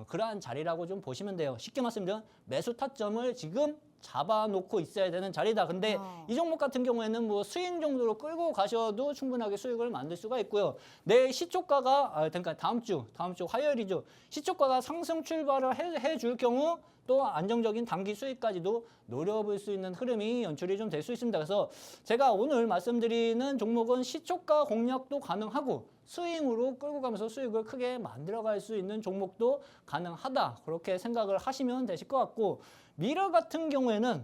그러한 자리라고 좀 보시면 돼요. 쉽게 말씀드리면 매수 타점을 지금 잡아놓고 있어야 되는 자리다. 근데 이 종목 같은 경우에는 뭐 스윙 정도로 끌고 가셔도 충분하게 수익을 만들 수가 있고요. 내일 시초가가 그러니까 다음 주 화요일이죠. 시초가가 상승 출발을 해줄 경우 또 안정적인 단기 수익까지도 노려볼 수 있는 흐름이 연출이 좀 될 수 있습니다. 그래서 제가 오늘 말씀드리는 종목은 시초가 공략도 가능하고 스윙으로 끌고 가면서 수익을 크게 만들어갈 수 있는 종목도 가능하다. 그렇게 생각을 하시면 되실 것 같고 미러 같은 경우에는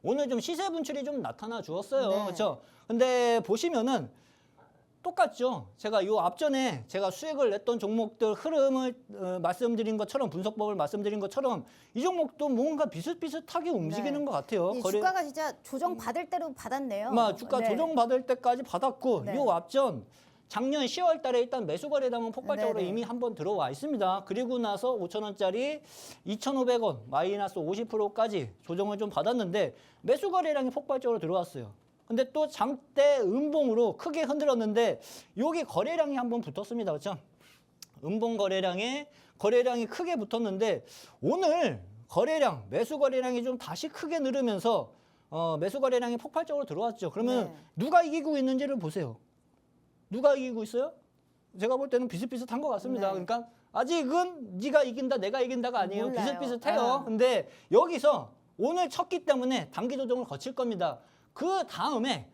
오늘 좀 시세 분출이 좀 나타나 주었어요. 네. 그렇죠? 근데 보시면은 똑같죠. 제가 요 앞전에 제가 수익을 냈던 종목들 흐름을 말씀드린 것처럼 분석법을 말씀드린 것처럼 이 종목도 뭔가 비슷비슷하게 움직이는 것 같아요. 주가가 진짜 조정 받을 대로 받았네요. 주가 조정 받을 때까지 받았고 요 앞전 작년 10월 달에 일단 매수 거래량은 폭발적으로 이미 한번 들어와 있습니다. 그리고 나서 5,000원짜리 2,500원 마이너스 50%까지 조정을 좀 받았는데 매수 거래량이 폭발적으로 들어왔어요. 근데 또 장대 음봉으로 크게 흔들었는데 여기 거래량이 한번 붙었습니다. 그렇죠? 음봉 거래량이 크게 붙었는데 오늘 매수 거래량이 좀 다시 크게 늘으면서 매수 거래량이 폭발적으로 들어왔죠. 그러면 누가 이기고 있는지를 보세요. 누가 이기고 있어요? 제가 볼 때는 비슷비슷한 것 같습니다. 그러니까 아직은 네가 이긴다, 내가 이긴다가 아니에요. 몰라요. 비슷비슷해요. 근데 여기서 오늘 쳤기 때문에 단기 조정을 거칠 겁니다. 그 다음에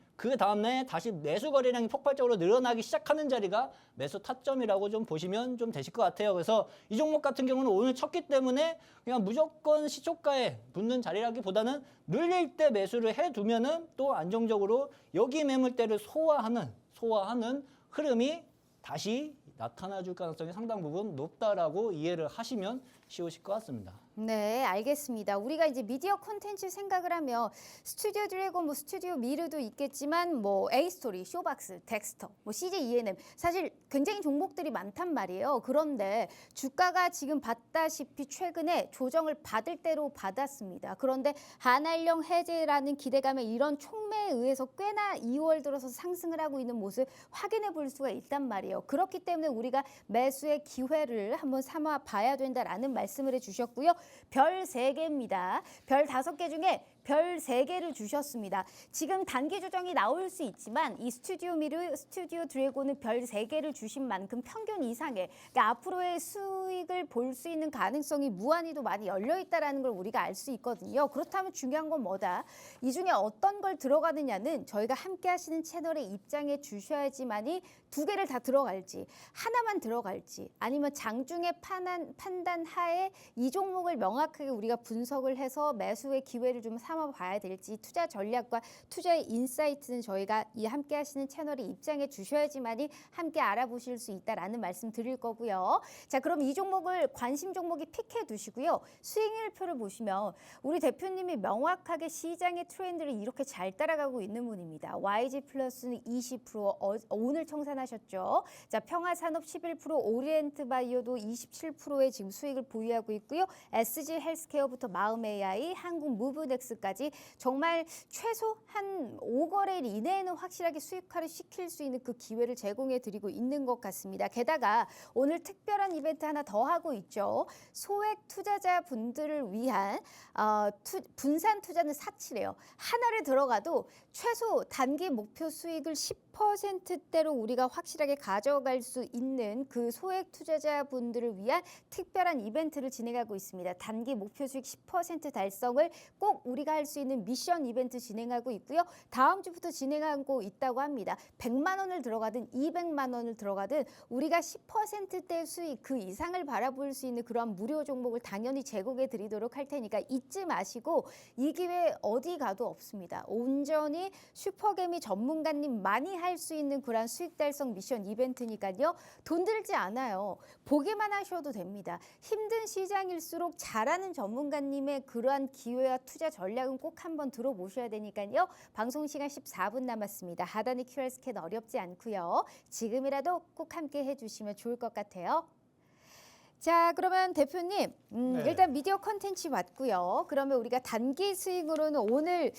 다시 매수 거래량이 폭발적으로 늘어나기 시작하는 자리가 매수 타점이라고 좀 보시면 좀 되실 것 같아요. 그래서 이 종목 같은 경우는 오늘 쳤기 때문에 그냥 무조건 시초가에 붙는 자리라기보다는 눌릴 때 매수를 해두면은 또 안정적으로 여기 매물대를 소화하는 흐름이 다시 나타나 줄 가능성이 상당 부분 높다라고 이해를 하시면 쉬우실 것 같습니다. 네, 알겠습니다. 우리가 이제 미디어 콘텐츠 생각을 하면 스튜디오 드래곤, 스튜디오 미르도 있겠지만 에이스토리, 쇼박스, 덱스터, CJ ENM 사실 굉장히 종목들이 많단 말이에요. 그런데 주가가 지금 봤다시피 최근에 조정을 받을 대로 받았습니다. 그런데 한알령 해제라는 기대감에 이런 촉매에 의해서 꽤나 2월 들어서 상승을 하고 있는 모습 확인해 볼 수가 있단 말이에요. 그렇기 때문에 우리가 매수의 기회를 한번 삼아 봐야 된다라는 말씀을 해주셨고요. 별 3개입니다. 별 5개 중에 별 3개를 주셨습니다. 지금 단기 조정이 나올 수 있지만 이 스튜디오 미르, 스튜디오 드래곤은 별 3개를 주신 만큼 평균 이상의 그러니까 앞으로의 수익을 볼 수 있는 가능성이 무한히도 많이 열려 있다라는 걸 우리가 알 수 있거든요. 그렇다면 중요한 건 뭐다? 이 중에 어떤 걸 들어가느냐는 저희가 함께 하시는 채널에 입장해 주셔야지만이 2개를 다 들어갈지 하나만 들어갈지 아니면 장중에 판단 하에 이 종목을 명확하게 우리가 분석을 해서 매수의 기회를 좀 삼아 봐야 될지 투자 전략과 투자의 인사이트는 저희가 이 함께 하시는 채널에 입장해 주셔야지만이 함께 알아보실 수 있다라는 말씀 드릴 거고요. 자, 그럼 이 종목을 관심 종목이 픽해 두시고요. 수익률표를 보시면 우리 대표님이 명확하게 시장의 트렌드를 이렇게 잘 따라가고 있는 분입니다. YG 플러스는 20%, 오늘 청산하셨죠. 자, 평화산업 11%, 오리엔트 바이오도 27%의 지금 수익을 보유하고 있고요. SG 헬스케어부터 마음 AI, 한국 무브넥스까지 정말 최소 한 5거래일 이내에는 확실하게 수익화를 시킬 수 있는 그 기회를 제공해 드리고 있는 것 같습니다. 게다가 오늘 특별한 이벤트 하나 더 하고 있죠. 소액 투자자 분들을 위한 분산 투자는 사치래요. 하나를 들어가도 최소 단기 목표 수익을 10%대로 우리가 확실하게 가져갈 수 있는 그 소액 투자자분들을 위한 특별한 이벤트를 진행하고 있습니다. 단기 목표 수익 10% 달성을 꼭 우리가 할 수 있는 미션 이벤트 진행하고 있고요. 다음 주부터 진행하고 있다고 합니다. 100만 원을 들어가든 200만 원을 들어가든 우리가 10%대 수익 그 이상을 바라볼 수 있는 그런 무료 종목을 당연히 제공해 드리도록 할 테니까 잊지 마시고 이 기회 어디 가도 없습니다. 온전히 슈퍼개미 전문가님만이 할 수 있는 그런 수익 달성 미션 이벤트니까요. 돈 들지 않아요. 보기만 하셔도 됩니다. 힘든 시장일수록 잘하는 전문가님의 그러한 기회와 투자 전략은 꼭 한번 들어보셔야 되니까요. 방송 시간 14분 남았습니다. 하단의 QR 스캔 어렵지 않고요. 지금이라도 꼭 함께 해주시면 좋을 것 같아요. 자, 그러면 대표님 일단 미디어 컨텐츠 왔고요. 그러면 우리가 단기 수익으로는 오늘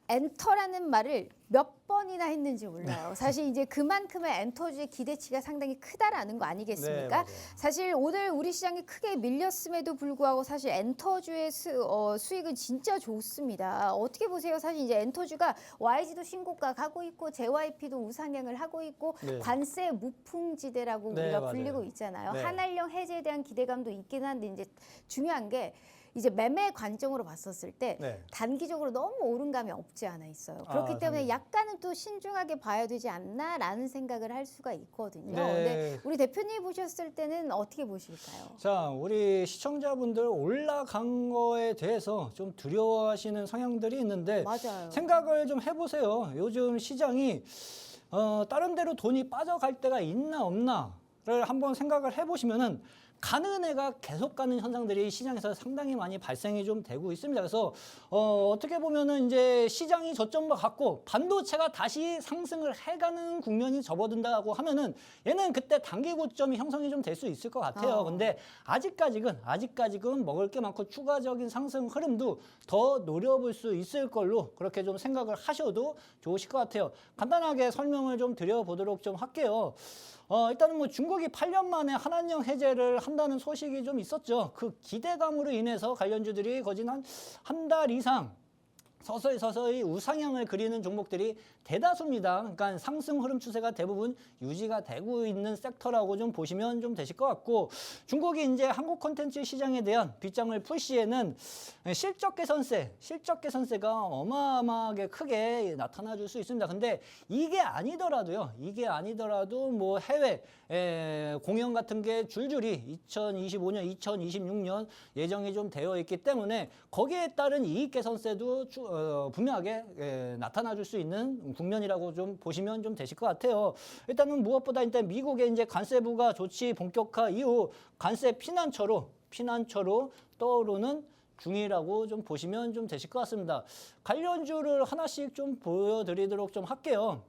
엔터라는 말을 몇 번이나 했는지 몰라요. 사실 이제 그만큼의 엔터주의 기대치가 상당히 크다라는 거 아니겠습니까? 네, 사실 오늘 우리 시장이 크게 밀렸음에도 불구하고 사실 엔터주의 수익은 진짜 좋습니다. 어떻게 보세요? 사실 이제 엔터주가 YG도 신고가 가고 있고 JYP도 우상향을 하고 있고 네. 관세 무풍지대라고 네, 우리가 맞아요. 불리고 있잖아요. 네. 한알령 해제에 대한 기대감도 있긴 한데 이제 중요한 게 이제 매매 관점으로 봤었을 때 네. 단기적으로 너무 오른 감이 없지 않아 있어요. 그렇기 때문에 약간은 또 신중하게 봐야 되지 않나라는 생각을 할 수가 있거든요. 네. 근데 우리 대표님이 보셨을 때는 어떻게 보실까요? 자, 우리 시청자분들 올라간 거에 대해서 좀 두려워하시는 성향들이 있는데 맞아요. 생각을 좀 해보세요. 요즘 시장이 다른 데로 돈이 빠져갈 때가 있나 없나를 한번 생각을 해보시면은 가는 애가 계속 가는 현상들이 시장에서 상당히 많이 발생이 좀 되고 있습니다. 그래서 어떻게 보면은 이제 시장이 저점과 같고 반도체가 다시 상승을 해가는 국면이 접어든다고 하면은 얘는 그때 단기 고점이 형성이 좀 될 수 있을 것 같아요. 근데 아직까지는 먹을 게 많고 추가적인 상승 흐름도 더 노려볼 수 있을 걸로 그렇게 좀 생각을 하셔도 좋으실 것 같아요. 간단하게 설명을 좀 드려보도록 좀 할게요. 일단은 뭐 중국이 8년 만에 한한령 해제를 한다는 소식이 좀 있었죠. 그 기대감으로 인해서 관련주들이 거진 한 달 이상 서서히 우상향을 그리는 종목들이 대다수입니다. 그러니까 상승 흐름 추세가 대부분 유지가 되고 있는 섹터라고 좀 보시면 좀 되실 것 같고, 중국이 이제 한국 콘텐츠 시장에 대한 빗장을 풀 시에는 실적 개선세가 어마어마하게 크게 나타나 줄 수 있습니다. 근데 이게 아니더라도 뭐 해외 공연 같은 게 줄줄이 2025년, 2026년 예정이 좀 되어 있기 때문에 거기에 따른 이익 개선세도 분명하게 나타나 줄 수 있는 국면이라고 좀 보시면 좀 되실 것 같아요. 일단은 무엇보다 일단 미국의 이제 관세부가 조치 본격화 이후 관세 피난처로 떠오르는 중이라고 좀 보시면 좀 되실 것 같습니다. 관련주를 하나씩 좀 보여드리도록 좀 할게요.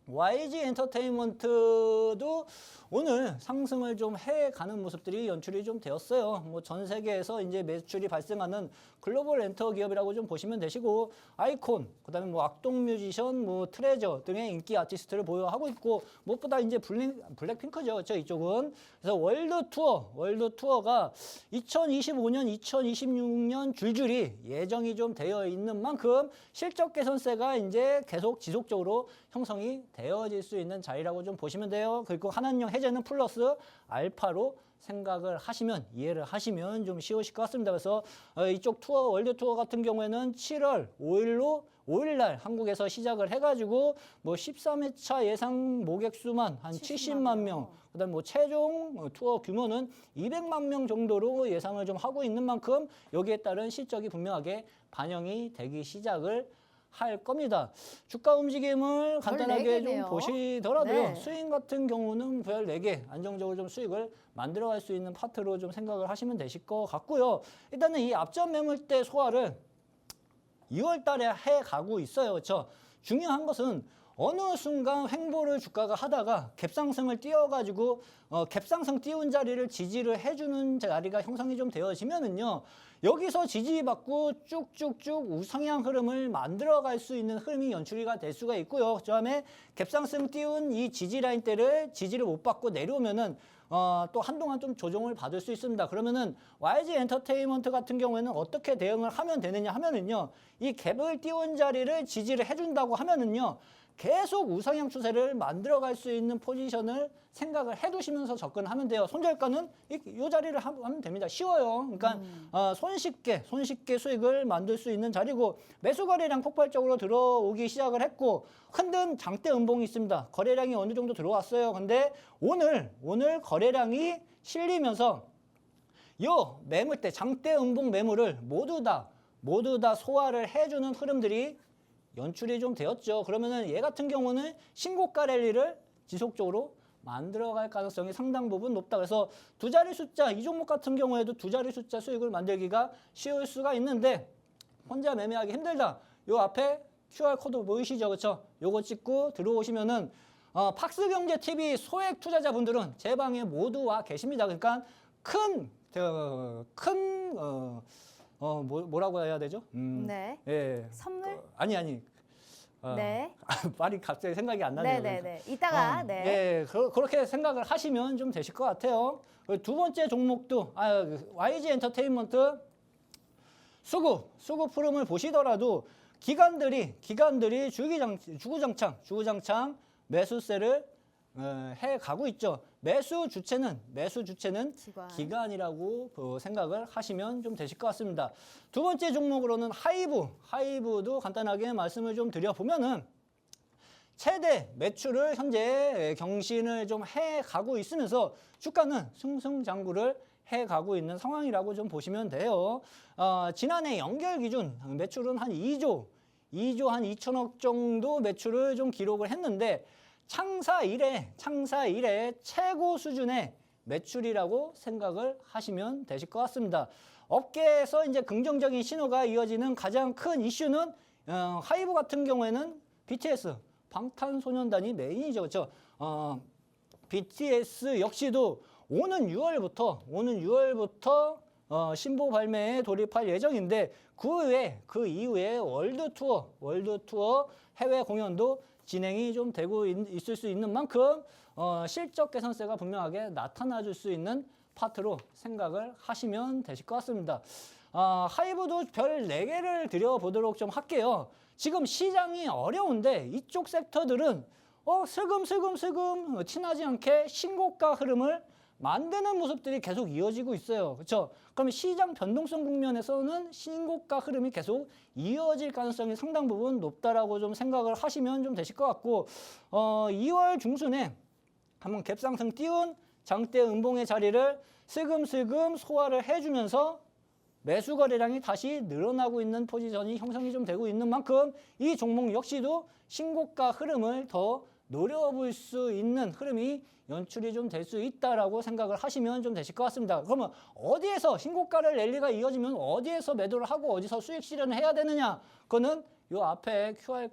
YG 엔터테인먼트도 오늘 상승을 좀 해가는 모습들이 연출이 좀 되었어요. 뭐 전 세계에서 이제 매출이 발생하는 글로벌 엔터 기업이라고 좀 보시면 되시고, 아이콘, 그다음에 뭐 악동 뮤지션, 뭐 트레저 등의 인기 아티스트를 보유하고 있고, 무엇보다 이제 블랙핑크죠. 그렇죠? 이쪽은. 그래서 월드 투어가 2025년, 2026년 줄줄이 예정이 좀 되어 있는 만큼 실적 개선세가 이제 계속 지속적으로 형성이 되어질 수 있는 자리라고 좀 보시면 돼요. 그리고 한한령 해제는 플러스 알파로 생각을 하시면, 이해를 하시면 좀 쉬우실 것 같습니다. 그래서 이쪽 투어, 월드 투어 같은 경우에는 7월 5일날 한국에서 시작을 해가지고 뭐 13회차 예상 모객 수만 한 70만 명, 그다음 뭐 최종 투어 규모는 200만 명 정도로 예상을 좀 하고 있는 만큼 여기에 따른 실적이 분명하게 반영이 되기 시작을 할 겁니다. 주가 움직임을 간단하게 좀 14개네요. 보시더라도요. 네. 스윙 같은 경우는 14개 안정적으로 좀 수익을 만들어갈 수 있는 파트로 좀 생각을 하시면 되실 것 같고요. 일단은 이 앞전 매물대 소화를 2월 달에 해 가고 있어요. 그렇죠? 중요한 것은 어느 순간 횡보를 주가가 하다가 갭상승을 띄워가지고 갭상승 띄운 자리를 지지를 해주는 자리가 형성이 좀 되어지면은요. 여기서 지지받고 쭉쭉쭉 우상향 흐름을 만들어갈 수 있는 흐름이 연출이가 될 수가 있고요. 그다음에 갭상승 띄운 이 지지 라인대를 지지를 못 받고 내려오면은 또 한동안 좀 조정을 받을 수 있습니다. 그러면은 YG 엔터테인먼트 같은 경우에는 어떻게 대응을 하면 되느냐 하면은요. 이 갭을 띄운 자리를 지지를 해준다고 하면은요. 계속 우상향 추세를 만들어갈 수 있는 포지션을 생각을 해두시면서 접근하면 돼요. 손절가는 이 자리를 하면 됩니다. 쉬워요. 그러니까 손쉽게 수익을 만들 수 있는 자리고, 매수 거래량 폭발적으로 들어오기 시작을 했고 흔든 장대 음봉이 있습니다. 거래량이 어느 정도 들어왔어요. 근데 오늘 거래량이 실리면서 요 매물대 장대 음봉 매물을 모두 다 소화를 해주는 흐름들이 연출이 좀 되었죠. 그러면은 얘 같은 경우는 신고가 랠리를 지속적으로 만들어갈 가능성이 상당 부분 높다. 그래서 두 자리 숫자, 이 종목 같은 경우에도 두 자리 숫자 수익을 만들기가 쉬울 수가 있는데 혼자 매매하기 힘들다. 요 앞에 QR코드 보이시죠? 그렇죠? 요거 찍고 들어오시면은 팍스경제TV 소액 투자자분들은 제 방에 모두 와 계십니다. 그러니까 뭐라고 해야 되죠? 네. 예. 선물? 아니. 네. 말이 갑자기 생각이 안 나네요. 네네네. 이따가 네. 예, 그렇게 생각을 하시면 좀 되실 것 같아요. 두 번째 종목도 YG 엔터테인먼트 수급 흐름을 보시더라도 기관들이 주구장창 매수세를 해 가고 있죠. 매수 주체는 기관이라고 생각을 하시면 좀 되실 것 같습니다. 두 번째 종목으로는 하이브도 간단하게 말씀을 좀 드려보면은 최대 매출을 현재 경신을 좀 해 가고 있으면서 주가는 승승장구를 해 가고 있는 상황이라고 좀 보시면 돼요. 지난해 연결 기준 매출은 한 2조 한 2천억 정도 매출을 좀 기록을 했는데 창사 이래 최고 수준의 매출이라고 생각을 하시면 되실 것 같습니다. 업계에서 이제 긍정적인 신호가 이어지는 가장 큰 이슈는 하이브 같은 경우에는 BTS 방탄소년단이 메인이죠. 그렇죠? BTS 역시도 오는 6월부터 신보 발매에 돌입할 예정인데 그 이후에 월드 투어 해외 공연도 진행이 좀 되고 있을 수 있는 만큼 실적 개선세가 분명하게 나타나줄 수 있는 파트로 생각을 하시면 되실 것 같습니다. 하이브도 별 4개를 드려보도록 좀 할게요. 지금 시장이 어려운데 이쪽 섹터들은 슬금 티나지 않게 신고가 흐름을 만드는 모습들이 계속 이어지고 있어요. 그렇죠? 그럼 시장 변동성 국면에서는 신고가 흐름이 계속 이어질 가능성이 상당 부분 높다라고 좀 생각을 하시면 좀 되실 것 같고 2월 중순에 한번 갭상승 띄운 장대 음봉의 자리를 슬금슬금 소화를 해주면서 매수 거래량이 다시 늘어나고 있는 포지션이 형성이 좀 되고 있는 만큼 이 종목 역시도 신고가 흐름을 더 노려볼 수 있는 흐름이 연출이 좀 될 수 있다라고 생각을 하시면 좀 되실 것 같습니다. 그러면 어디에서 신고가를 랠리가 이어지면 어디에서 매도를 하고 어디서 수익 실현을 해야 되느냐? 그거는 요 앞에 QR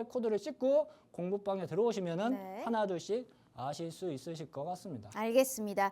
코드를 찍고 공부방에 들어오시면은 네. 하나 둘씩 아실 수 있으실 것 같습니다. 알겠습니다.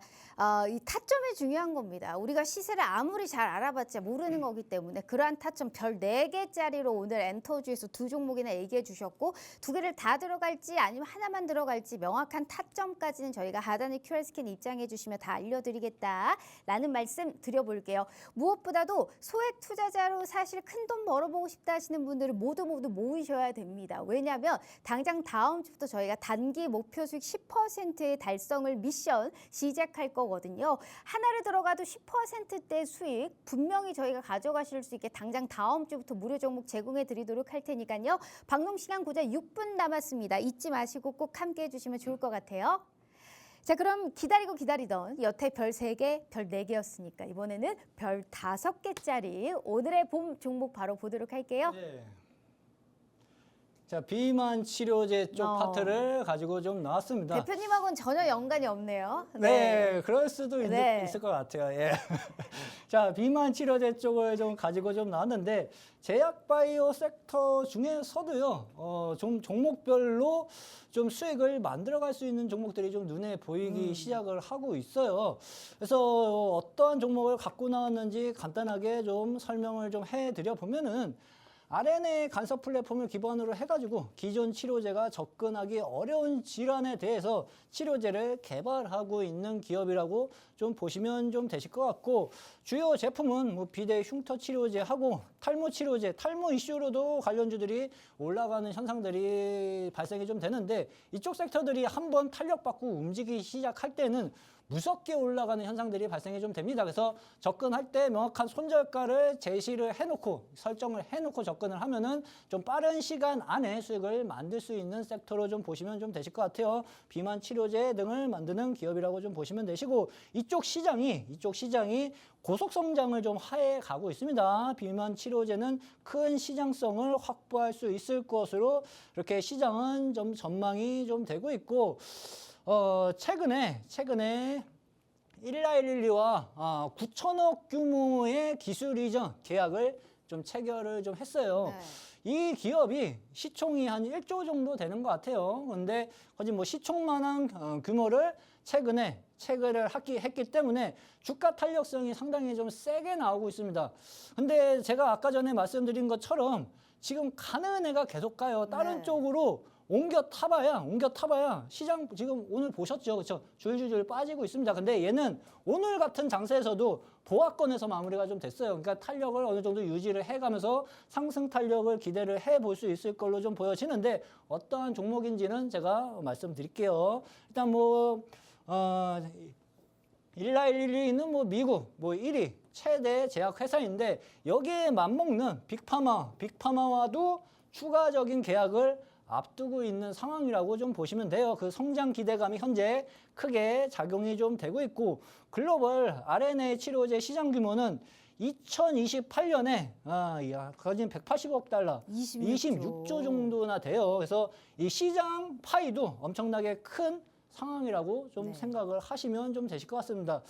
이 타점이 중요한 겁니다. 우리가 시세를 아무리 잘 알아봤자 모르는 거기 때문에 그러한 타점 별 4개짜리로 오늘 엔터주에서 두 종목이나 얘기해 주셨고 두 개를 다 들어갈지 아니면 하나만 들어갈지 명확한 타점까지는 저희가 하단에 QR 스캔 입장해 주시면 다 알려드리겠다라는 말씀 드려볼게요. 무엇보다도 소액 투자자로 사실 큰 돈 벌어보고 싶다 하시는 분들은 모두 모으셔야 됩니다. 왜냐하면 당장 다음 주부터 저희가 단기 목표 수익 10%의 달성을 미션 시작할 거거든요. 하나를 들어가도 10%대 수익 분명히 저희가 가져가실 수 있게 당장 다음 주부터 무료 종목 제공해 드리도록 할 테니까요. 방송 시간 고작 6분 남았습니다. 잊지 마시고 꼭 함께 해주시면 좋을 것 같아요. 자, 그럼 기다리던 여태 별 3개, 별 4개였으니까 이번에는 별 5개짜리 오늘의 봄 종목 바로 보도록 할게요. 네. 자, 비만 치료제 쪽 파트를 가지고 좀 나왔습니다. 대표님하고는 전혀 연관이 없네요. 네, 그럴 수도 네. 있을 것 같아요. 예. 자, 비만 치료제 쪽을 좀 가지고 좀 나왔는데 제약 바이오 섹터 중에서도요, 좀 종목별로 좀 수익을 만들어갈 수 있는 종목들이 좀 눈에 보이기 시작을 하고 있어요. 그래서 어떠한 종목을 갖고 나왔는지 간단하게 좀 설명을 좀 해드려 보면은. RNA 간섭 플랫폼을 기반으로 해가지고 기존 치료제가 접근하기 어려운 질환에 대해서 치료제를 개발하고 있는 기업이라고 좀 보시면 좀 되실 것 같고 주요 제품은 뭐 비대 흉터 치료제하고 탈모 치료제, 탈모 이슈로도 관련주들이 올라가는 현상들이 발생이 좀 되는데 이쪽 섹터들이 한번 탄력받고 움직이기 시작할 때는 무섭게 올라가는 현상들이 발생이 좀 됩니다. 그래서 접근할 때 명확한 손절가를 제시를 해놓고 설정을 해놓고 접근을 하면은 좀 빠른 시간 안에 수익을 만들 수 있는 섹터로 좀 보시면 좀 되실 것 같아요. 비만 치료제 등을 만드는 기업이라고 좀 보시면 되시고 이쪽 시장이 고속 성장을 좀 하해 가고 있습니다. 비만 치료제는 큰 시장성을 확보할 수 있을 것으로 이렇게 시장은 좀 전망이 좀 되고 있고. 최근에 1112와 9천억 규모의 기술 이전 계약을 좀 체결을 좀 했어요. 네. 이 기업이 시총이 한 1조 정도 되는 것 같아요. 근데 거의 뭐 시총만한 규모를 최근에 체결을 했기 때문에 주가 탄력성이 상당히 좀 세게 나오고 있습니다. 근데 제가 아까 전에 말씀드린 것처럼 지금 가는 애가 계속 가요. 다른 네. 쪽으로 옮겨 타봐야 시장 지금 오늘 보셨죠? 그렇죠? 줄줄줄 빠지고 있습니다. 근데 얘는 오늘 같은 장세에서도 보합권에서 마무리가 좀 됐어요. 그러니까 탄력을 어느 정도 유지를 해가면서 상승 탄력을 기대를 해볼 수 있을 걸로 좀 보여지는데 어떠한 종목인지는 제가 말씀드릴게요. 일단 1112는 뭐 미국 1위 최대 제약 회사인데 여기에 맞먹는 빅파마와도 추가적인 계약을 앞두고 있는 상황이라고 좀 보시면 돼요. 그 성장 기대감이 현재 크게 작용이 좀 되고 있고 글로벌 RNA 치료제 시장 규모는 2028년에 거진 180억 달러, 26조 정도나 돼요. 그래서 이 시장 파이도 엄청나게 큰 상황이라고 좀 네. 생각을 하시면 좀 되실 것 같습니다.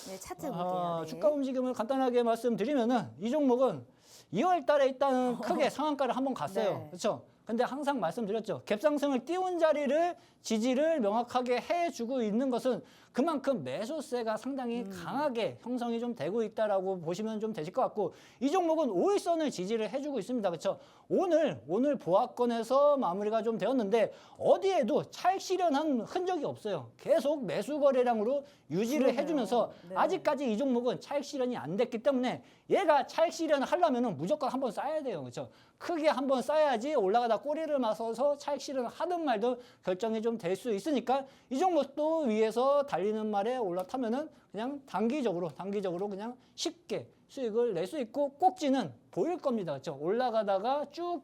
네, 차트 볼게요. 네. 주가 움직임을 간단하게 말씀드리면은 이 종목은 2월 달에 일단은 크게 상한가를 한번 갔어요. 네. 그렇죠? 근데 항상 말씀드렸죠. 갭상승을 띄운 자리를 지지를 명확하게 해주고 있는 것은 그만큼 매수세가 상당히 강하게 형성이 좀 되고 있다라고 보시면 좀 되실 것 같고 이 종목은 5일선을 지지를 해주고 있습니다. 그렇죠? 오늘 보합권에서 마무리가 좀 되었는데 어디에도 차익 실현한 흔적이 없어요. 계속 매수 거래량으로 유지를 그러네요. 해주면서 네. 아직까지 이 종목은 차익 실현이 안 됐기 때문에 얘가 차익 실현을 하려면은 무조건 한번 쌓아야 돼요. 그렇죠? 크게 한번 쌓아야지 올라가다 꼬리를 맞서서 차익 실현을 하든 말든 결정이 좀 될 수 있으니까 이 종목도 위에서 달리는 말에 올라타면은 그냥 단기적으로 그냥 쉽게 수익을 낼 수 있고 꼭지는 보일 겁니다. 그렇죠? 올라가다가 쭉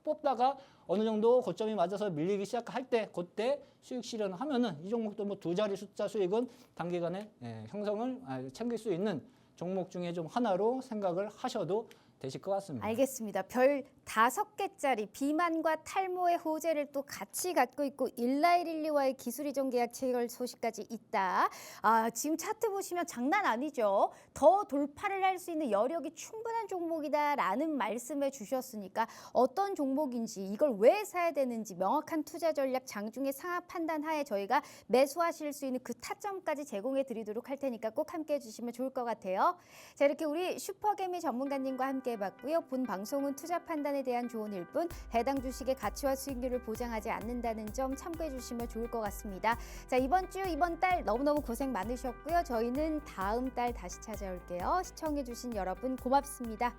뽑다가 어느 정도 고점이 맞아서 밀리기 시작할 때 그때 수익 실현을 하면은 이 종목도 뭐 두 자리 숫자 수익은 단기간에 형성을 챙길 수 있는 종목 중에 좀 하나로 생각을 하셔도 되실 것 같습니다. 알겠습니다. 별 5개짜리 비만과 탈모의 호재를 또 같이 갖고 있고 일라이릴리와의 기술 이전 계약 체결 소식까지 있다. 지금 차트 보시면 장난 아니죠. 더 돌파를 할 수 있는 여력이 충분한 종목이다라는 말씀을 주셨으니까 어떤 종목인지 이걸 왜 사야 되는지 명확한 투자 전략 장중에 상하 판단 하에 저희가 매수하실 수 있는 그 타점까지 제공해 드리도록 할 테니까 꼭 함께 해주시면 좋을 것 같아요. 자, 이렇게 우리 슈퍼개미 전문가님과 함께 해봤고요. 본 방송은 투자 판단에 대한 조언일 뿐 해당 주식의 가치와 수익률을 보장하지 않는다는 점 참고해 주시면 좋을 것 같습니다. 자, 이번 주 이번 달 너무너무 고생 많으셨고요. 저희는 다음 달 다시 찾아올게요. 시청해 주신 여러분 고맙습니다.